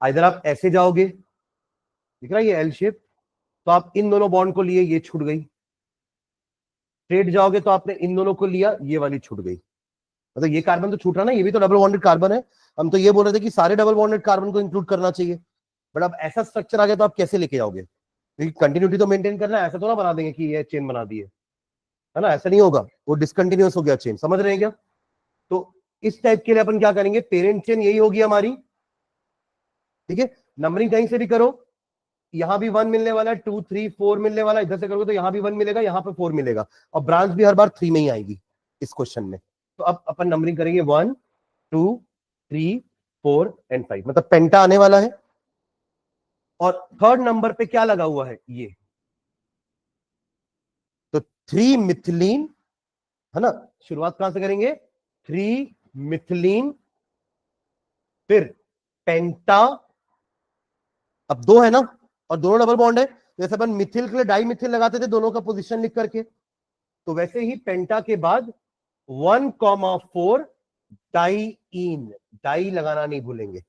इधर आप ऐसे जाओगे, दिख रहा है ये एल शेप, तो आप इन दोनों बॉन्ड को लिए, ये छूट गई। स्ट्रेट जाओगे तो आपने इन दोनों को लिया, ये वाली छूट गई। मतलब ये कार्बन तो छूट रहा ना, ये भी तो डबल बॉन्डेड कार्बन है। हम तो ये बोल रहे थे कि सारे डबल बॉन्डेड कार्बन को इंक्लूड करना चाहिए, बट अब ऐसा स्ट्रक्चर आ गया तो आप कैसे लेके जाओगे, क्योंकि कंटिन्यूटी तो मेंटेन करना है, ऐसा तो ना बना देंगे कि ये चेन बना दी है ना, ऐसा नहीं होगा, वो डिसकंटिन्यूअस हो गया चेन, समझ रहे हैं क्या। तो इस टाइप के लिए अपन क्या करेंगे, पेरेंट चेन यही होगी हमारी। ठीक है, नंबरिंग कहीं से भी करो, यहां भी 1 मिलने वाला है, 2 3 4 मिलने वाला है, इधर से करोगे तो यहां भी 1 मिलेगा, यहां पे 4 मिलेगा, और ब्रांच भी हर बार 3 में ही आएगी इस क्वेश्चन में। तो अब अपन नंबरिंग करेंगे 1 2 3 4 एंड 5, मतलब पेंटा आने वाला है। और थर्ड नंबर पे क्या लगा हुआ है ये, तो 3 मिथिलीन, है ना। शुरुआत कहां से करेंगे, 3 मिथिलीन, फिर पेंटा, अब 2 है ना, और दोनों डबल बॉन्ड है, जैसे अपन मिथिल के लिए डाई मिथिल लगाते थे दोनों का पोजीशन लिख करके, तो वैसे ही पेंटा के बाद 1,4 डाई इन, डाई लगाना नहीं भूलेंगे,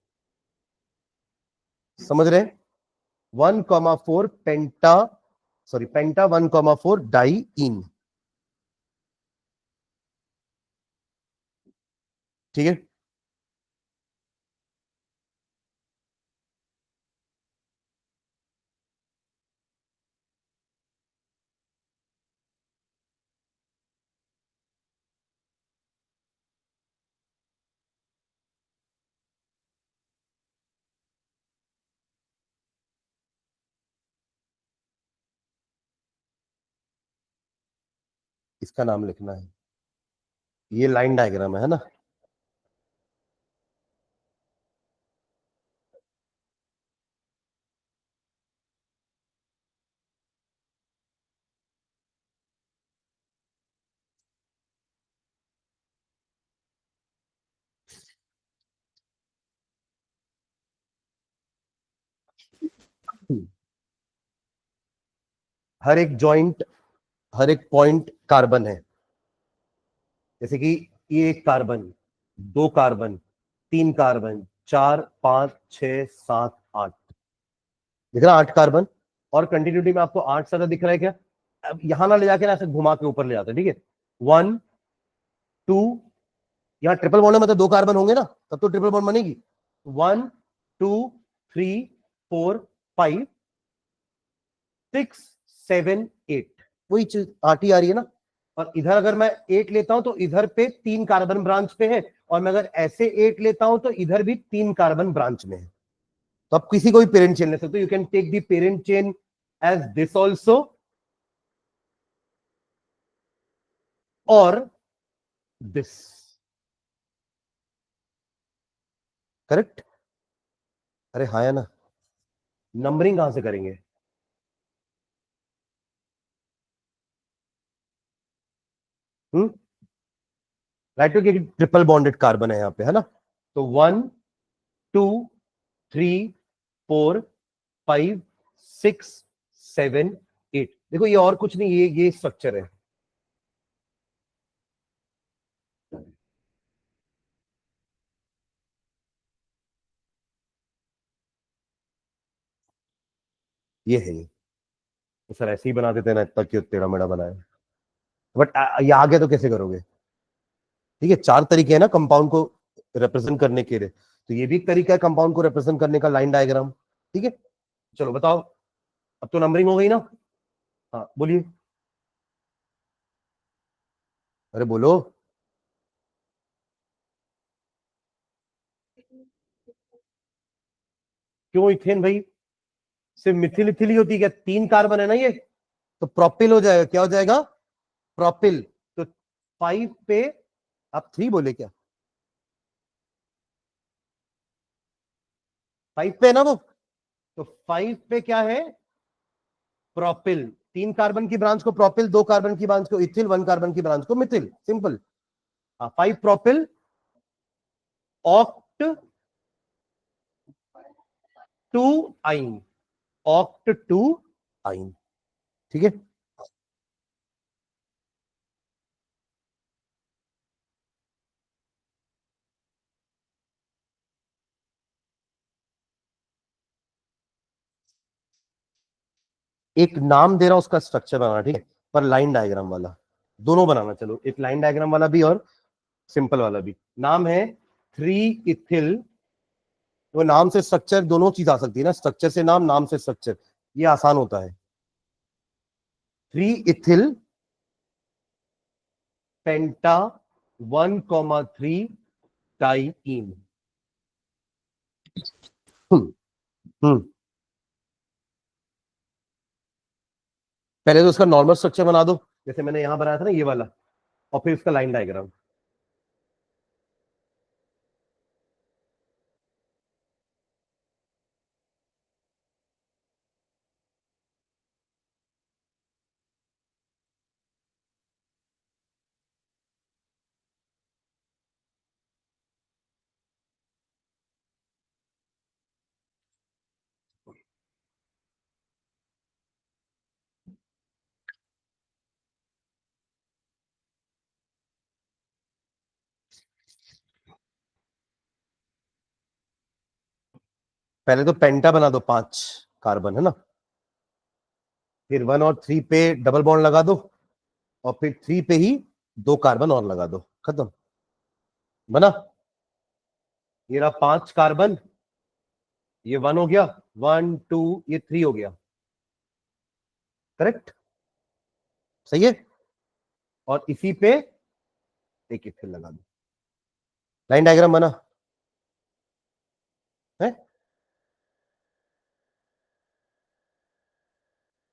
समझ रहे, 1,4 पेंटा, सॉरी पेंटा 1,4 डाई इन। ठीक है, इसका नाम लिखना है, ये लाइन डायग्राम है ना। हर एक जॉइंट, हर एक पॉइंट कार्बन है। जैसे कि ये एक कार्बन, दो कार्बन, तीन कार्बन, चार, पांच, छह, सात, आठ, दिख रहा 8 कार्बन। और कंटिन्यूटी में आपको 8 ज्यादा दिख रहा है क्या? अब यहां ना ले जाके ना ऐसे घुमा के ऊपर ले जाते हैं, ठीक है। 1 2, यहाँ ट्रिपल बॉन्ड में मतलब 2 कार्बन होंगे ना, तब तो ट्रिपल बॉन्ड बनेगी। 1 2 3 4 5 6 7 8, वही चीज 8 ही आ रही है ना। और इधर अगर मैं 8 लेता हूं तो इधर पे 3 कार्बन ब्रांच पे है, और मैं अगर ऐसे 8 लेता हूं तो इधर भी 3 कार्बन ब्रांच में है। तो आप किसी को भी पेरेंट चेन ले सकते हो। You can take the parent chain as this also और दिस, करेक्ट। अरे हाँ है ना, नंबरिंग कहां से करेंगे? Hmm, right. तो ट्रिपल बॉन्डेड कार्बन है यहाँ पे, है ना। तो 1 2 3 4 5 6 7 8, देखो ये और कुछ नहीं, ये स्ट्रक्चर है। ये है ये। तो सर ऐसे ही बना देते हैं ना, इतना क्यों टेढ़ा मेढ़ा बनाया? बट ये आगे तो कैसे करोगे? ठीक है, 4 तरीके हैं ना कंपाउंड को रिप्रेजेंट करने के लिए। तो ये भी एक तरीका है कंपाउंड को रिप्रेजेंट करने का, लाइन डायग्राम। ठीक है, चलो बताओ। अब तो नंबरिंग हो गई ना? हाँ बोलिए। अरे बोलो। क्यों इथेन भाई? सिर्फ मिथिल इथिल ही होती है क्या? 3 कार्बन है ना ये, तो प्रोपिल हो जाएगा। क्या हो जाएगा? प्रोपिल। तो 5 पे, आप 3 बोले क्या? 5 पे है ना वो। तो 5 पे क्या है? प्रोपिल। 3 कार्बन की ब्रांच को प्रोपिल, 2 कार्बन की ब्रांच को इथिल, 1 कार्बन की ब्रांच को मिथिल, सिंपल। 5 प्रोपिल, ऑक्ट 2 आइन, ऑक्ट 2 आइन। ठीक है। एक नाम दे रहा हूं उसका स्ट्रक्चर बनाना, ठीक है, पर लाइन डायग्राम वाला। दोनों बनाना, चलो एक लाइन डायग्राम वाला भी और सिंपल वाला भी। नाम है 3 इथिल। वो नाम से स्ट्रक्चर दोनों चीज आ सकती है ना, स्ट्रक्चर से नाम, नाम से स्ट्रक्चर, ये आसान होता है। 3 इथिल पेंटा 1,3 डाइईन। हम्म हम्म। पहले तो उसका नॉर्मल स्ट्रक्चर बना दो, जैसे मैंने यहां बनाया था ना ये वाला, और फिर उसका लाइन डायग्राम। पहले तो पेंटा बना दो, 5 कार्बन है ना। फिर 1 और 3 पे डबल बॉन्ड लगा दो, और फिर 3 पे ही 2 कार्बन और लगा दो, खत्म। बना। ये रहा 5 कार्बन, ये 1 हो गया, 1 2, ये 3 हो गया, करेक्ट, सही है। और इसी पे एक फिर लगा दो, लाइन डायग्राम बना है।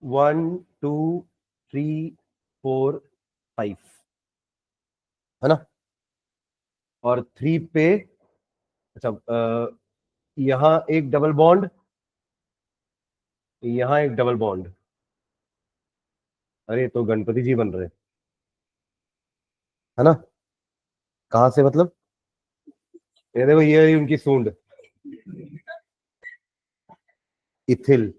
1 2 3 4 5, है ना। और 3 पे, अच्छा, यहाँ एक डबल बॉन्ड, यहाँ एक डबल बॉन्ड। अरे तो गणपति जी बन रहे, है ना। कहां से मतलब? ये देखो, ये रही उनकी सूंड, इथिल।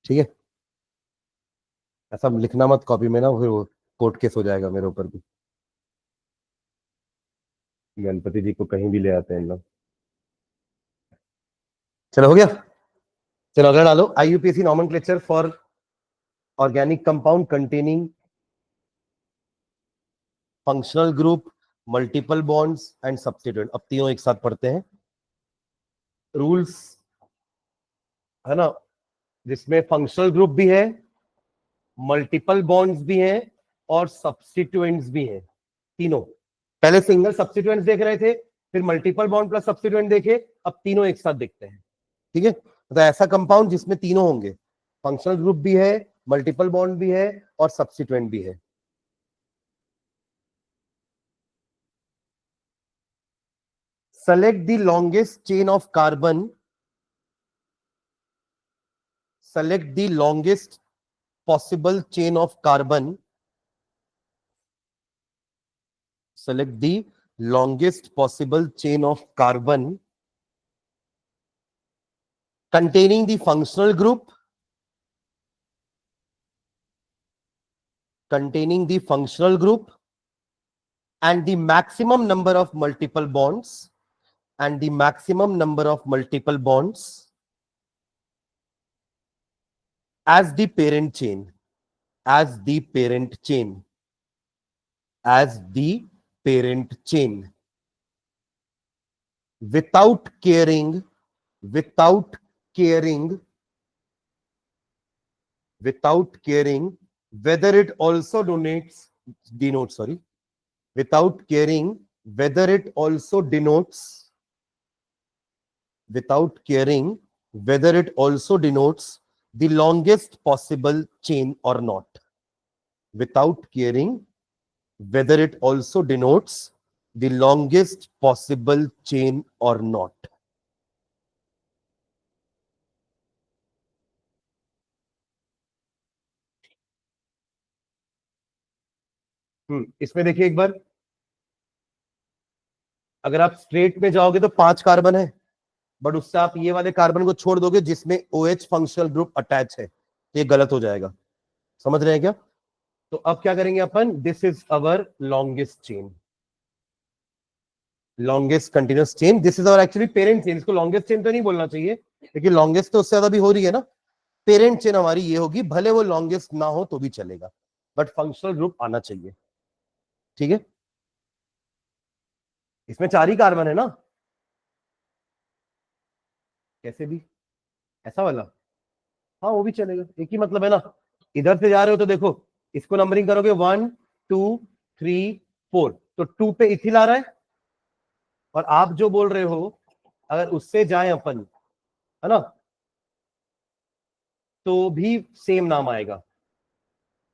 ठीक है, ऐसा लिखना मत कॉपी में ना, फिर वो कोर्ट केस हो जाएगा मेरे ऊपर भी। गणपति जी को कहीं भी ले आते हैं इन लोग। चलो हो गया। चलो अगला डालो, IUPAC nomenclature for organic compound containing functional group, multiple bonds and substituent. अब तीनों एक साथ पढ़ते हैं। रूल्स है ना, जिसमें फंक्शनल ग्रुप भी है, मल्टीपल बॉन्ड्स भी हैं और सब्स्टिट्यूएंट्स भी हैं, तीनों। पहले सिंगल सब्स्टिट्यूएंट्स देख रहे थे, फिर मल्टीपल बॉन्ड प्लस सब्स्टिट्यूएंट देखे, अब तीनों एक साथ देखते हैं। ठीक है, तो ऐसा कंपाउंड जिसमें तीनों होंगे, फंक्शनल ग्रुप भी है, मल्टीपल बॉन्ड भी है और सब्स्टिट्यूएंट भी है। Select the longest chain of carbon, select the longest possible chain of carbon, select the longest possible chain of carbon containing the functional group, containing the functional group and the maximum number of multiple bonds, and the maximum number of multiple bonds as the parent chain, as the parent chain, as the parent chain, without caring, without caring, without caring whether it also denotes, sorry, without caring whether it also denotes, without caring whether it also denotes the longest possible chain or not, without caring whether it also denotes the longest possible chain or not. इसमें देखिए एक बार, अगर आप स्ट्रेट में जाओगे तो 5 कार्बन है, बट उससे आप ये वाले कार्बन को छोड़ दोगे जिसमें OH फंक्शनल ग्रुप अटैच है, तो ये गलत हो जाएगा। समझ रहे हैं क्या? तो अब क्या करेंगे अपन, this is our longest chain, longest continuous chain, this is our actually parent chain. इसको लॉन्गेस्ट चेन तो नहीं बोलना चाहिए, लेकिन लॉन्गेस्ट तो उससे ज्यादा भी हो रही है ना। पेरेंट चेन हमारी ये होगी, भले वो लॉन्गेस्ट ना हो तो भी चलेगा, बट फंक्शनल ग्रुप आना चाहिए। ठीक है, इसमें 4 ही कार्बन है ना, कैसे भी ऐसा वाला, हाँ वो भी चलेगा, एक ही मतलब है ना। इधर से जा रहे हो तो देखो, इसको नंबरिंग करोगे 1 2 3 4, तो 2 पे इथिल आ रहा है, और आप जो बोल रहे हो अगर उससे जाएं अपन, है ना, तो भी सेम नाम आएगा।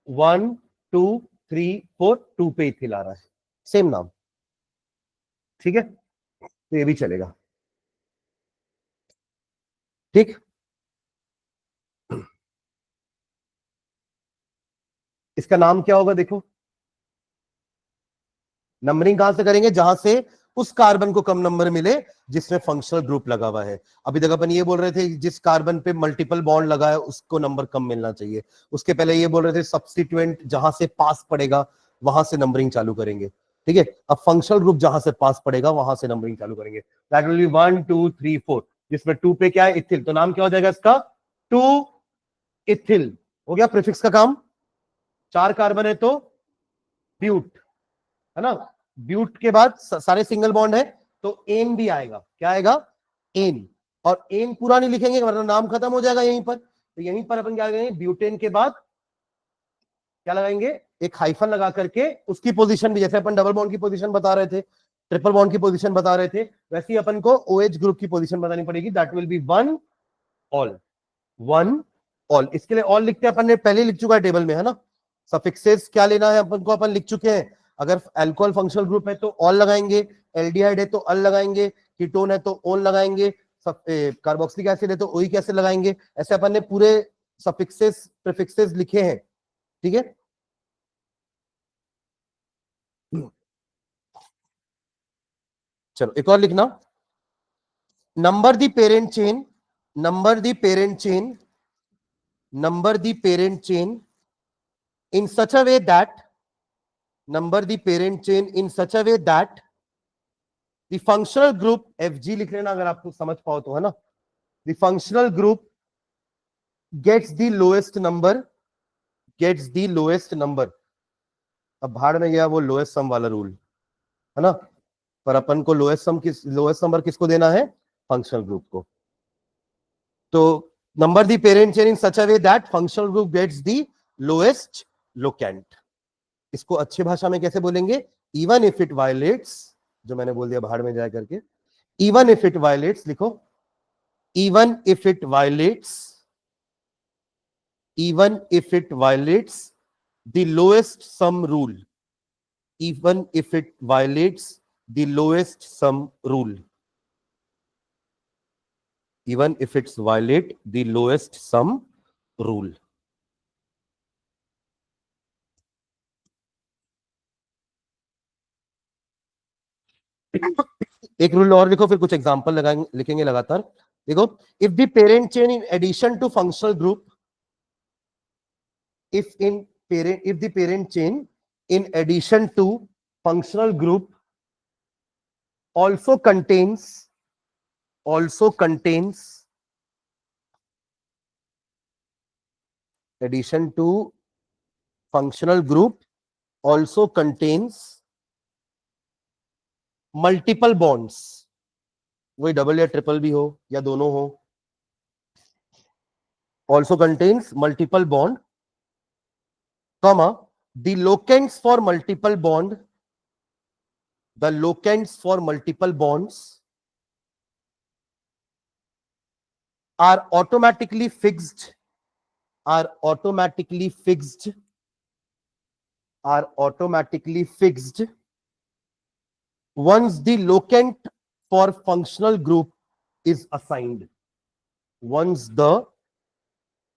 1 2 3 4, 2 पे इथिल आ रहा है, सेम नाम। ठीक है, तो ये भी चलेगा। ठीक, इसका नाम क्या होगा देखो, नंबरिंग कहां से करेंगे, जहां से उस कार्बन को कम नंबर मिले जिसमें फंक्शनल ग्रुप लगा हुआ है। अभी तक अपन ये बोल रहे थे जिस कार्बन पे मल्टीपल बॉन्ड लगा है उसको नंबर कम मिलना चाहिए, उसके पहले ये बोल रहे थे सब्स्टिट्यूएंट जहां से पास पड़ेगा वहां से नंबरिंग चालू करेंगे। ठीक है, अब फंक्शनल ग्रुप जहां से पास पड़ेगा वहां से नंबरिंग चालू करेंगे। दैट विल बी 1 2 3 4, जिसमें 2 पे क्या है, इथिल, तो नाम क्या हो जाएगा इसका, 2 इथिल। हो गया प्रीफिक्स का काम। 4 कार्बन है तो ब्यूट, है ना, ब्यूट के बाद सारे सिंगल बॉन्ड है, तो एन भी आएगा। क्या आएगा, एन। और एन पूरा नहीं लिखेंगे वरना नाम खत्म हो जाएगा यहीं पर, तो यहीं पर अपन क्या करेंगे, ब्यूटेन के बाद क्या लगाएंगे, एक हाइफन लगा करके उसकी पोजीशन भी, जैसे अपन डबल बॉन्ड की पोजीशन बता रहे थे, ट्रिपल बॉन्ड की पोजीशन बता रहे थे, वैसे ही अपन को OH ग्रुप की पोजीशन बतानी पड़ेगी। That will be 1 all, 1 all. इसके लिए ऑल लिखते हैं अपन ने पहले लिख चुका है टेबल में, है ना। सफिक्सेस क्या लेना है अपन को, अपन लिख चुके हैं। अगर अल्कोहल फंक्शनल ग्रुप है तो ऑल लगाएंगे, एल्डिहाइड है तो अल लगाएंगे, कीटोन है तो ओन लगाएंगे, कार्बोक्सिलिक एसिड है तो ओइक एसिड लगाएंगे। ऐसे अपन ने पूरे सफिक्सेस प्रीफिक्सेस लिखे हैं। ठीक है, चलो एक और लिखना, number the parent chain, number the parent chain, number the parent chain in such a way that the functional group FG लिख लेना अगर आपको समझ पाओ तो, है ना. The functional group gets the lowest number. अब भाड़ में गया वो लोएस्ट सम वाला रूल, है ना. पर अपन को लोएस्ट नंबर किसको देना है? फंक्शनल ग्रुप को. तो number the parent chain in such a way that functional group gets the lowest locant. इसको अच्छी भाषा में कैसे बोलेंगे? इवन इफ इट वायलेट्स, जो मैंने बोल दिया भाड़ में जाए करके, इवन इफ इट वायलेट्स लिखो, even if it violets the lowest sum rule, even if it violates the lowest sum rule, even if it's violate the lowest sum rule. एक रूल और लिखो, फिर कुछ एग्जांपल लिखेंगे लगातार. देखो, if the parent chain in addition to functional group, if the parent chain in addition to functional group also contains addition to functional group also contains multiple bonds, वही डबल या ट्रिपल भी हो या दोनों हो, also contains multiple bond, comma, the locants for multiple bonds are automatically fixed once the locant for functional group is assigned. Once the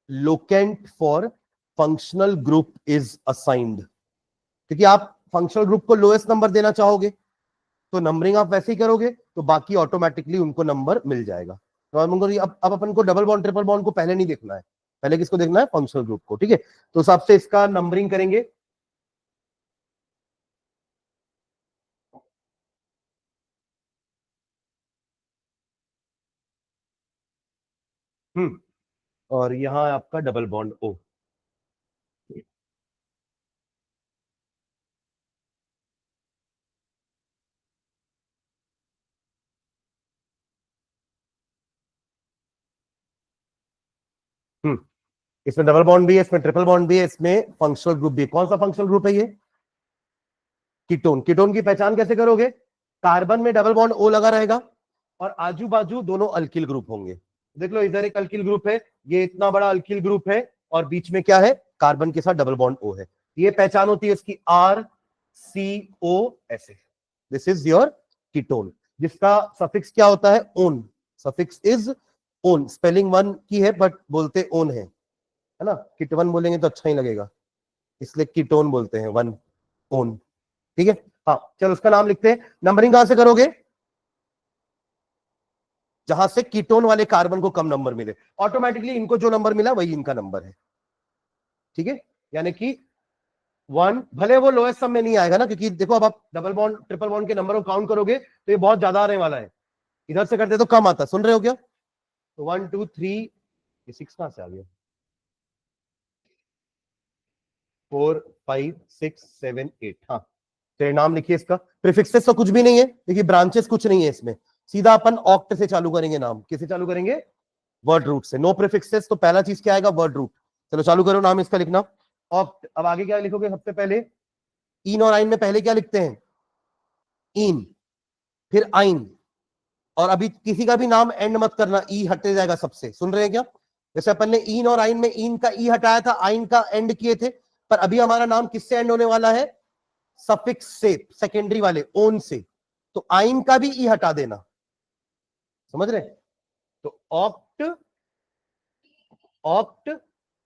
locant for functional group is assigned. क्योंकि आप फंक्शनल ग्रुप को लोएस्ट नंबर देना चाहोगे तो नंबरिंग आप वैसे ही करोगे, तो बाकी ऑटोमेटिकली उनको नंबर मिल जाएगा. तो अब अपन को डबल बॉन्ड ट्रिपल बॉन्ड को पहले नहीं देखना है, पहले किसको देखना है? फंक्शनल ग्रुप को. ठीक है, तो हिसाब से इसका नंबरिंग करेंगे. और यहां आपका डबल बॉन्ड ओ. इसमें डबल बॉन्ड भी है, इसमें ट्रिपल बॉन्ड भी है, इसमें फंक्शनल ग्रुप भी है. कौन सा फंक्शनल ग्रुप है ये? कीटोन. कीटोन की पहचान कैसे करोगे? कार्बन में डबल बॉन्ड ओ लगा रहेगा और आजू बाजू दोनों अल्किल ग्रुप होंगे. देख लो, इधर एक अल्किल ग्रुप है, ये इतना बड़ा अल्किल ग्रुप है और बीच में क्या है? कार्बन के साथ डबल बॉन्ड ओ है. ये पहचान होती है इसकी RCO ऐसे. दिस इज योर कीटोन, जिसका सफिक्स क्या होता है? Own. Suffix is own. Spelling one की है बट बोलते ओन है ना. कीटवन बोलेंगे तो अच्छा ही लगेगा, इसलिए कीटोन बोलते हैं. One, own. ठीक है, हाँ. चलो उसका नाम लिखते हैं. नंबरिंग कहां से करोगे? जहां से कीटोन वाले कार्बन को कम नंबर मिले. ऑटोमेटिकली इनको जो नंबर मिला वही इनका नंबर है. ठीक है, यानी कि वन, भले वो लोएस्ट सम में नहीं आएगा ना, क्योंकि देखो अब आप डबल बॉन्ड ट्रिपल बॉन्ड के नंबर को काउंट करोगे तो ये बहुत ज्यादा आने वाला है. इधर से करते तो कम आता. सुन रहे हो क्या? तो 1 2 3, ये 6 कहां से आ गया? 4 5 6 7 8. हाँ, तो नाम लिखिए इसका. प्रीफिक्सेस तो कुछ भी नहीं है, देखिए ब्रांचेस कुछ नहीं है इसमें. सीधा अपन ऑक्ट से चालू करेंगे. नाम किसे चालू करेंगे? वर्ड रूट से. नो प्रीफिक्सेस, तो पहला चीज क्या आएगा? Word root. चलो चालू करो नाम इसका लिखना, ऑक्ट. अब आगे क्या लिखोगे? सबसे पहले इन और आइन में पहले क्या लिखते हैं? इन, फिर आइन. और अभी किसी का भी नाम एंड मत करना, ई हटे जाएगा सबसे. सुन रहे हैं क्या? जैसे अपन ने इन और आइन में इन का ई हटाया था, आइन का एंड किए थे, पर अभी हमारा नाम किससे एंड होने वाला है? सफिक्स से, सेकेंडरी वाले ओन से. तो आइन का भी ई हटा देना. समझ रहे? तो ऑक्ट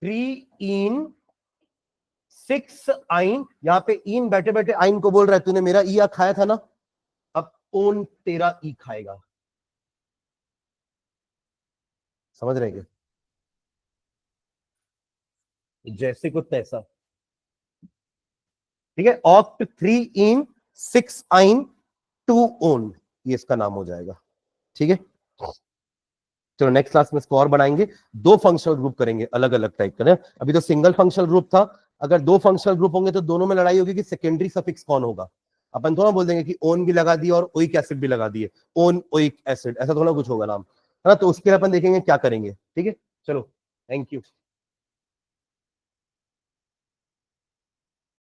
3 इन 6 आइन. यहां पे इन बैठे बैठे आइन को बोल रहा है, तूने मेरा ई खाया था ना, अब ओन तेरा ई खाएगा. समझ रहे क्या? जैसे को तैसा, ठीक है। ऑक्ट 3 इन 6 आइन 2 ओन, ये इसका नाम हो जाएगा, ठीक है। चलो नेक्स्ट क्लास में इसको और बनाएंगे, दो फंक्शनल ग्रुप करेंगे अलग अलग टाइप का ना। अभी तो सिंगल फंक्शनल ग्रुप था, अगर दो फंक्शनल ग्रुप होंगे तो दोनों में लड़ाई होगी कि सेकेंडरी सफिक्स कौन होगा। अपन थोड़ा बोल देंगे कि ओन भी लगा दिया और ओइक एसिड भी लगा दिए, ओन ओइक एसिड, ऐसा थोड़ा कुछ होगा नाम, है ना। तो उसके लिए अपन देखेंगे क्या करेंगे, ठीक है। चलो, थैंक यू।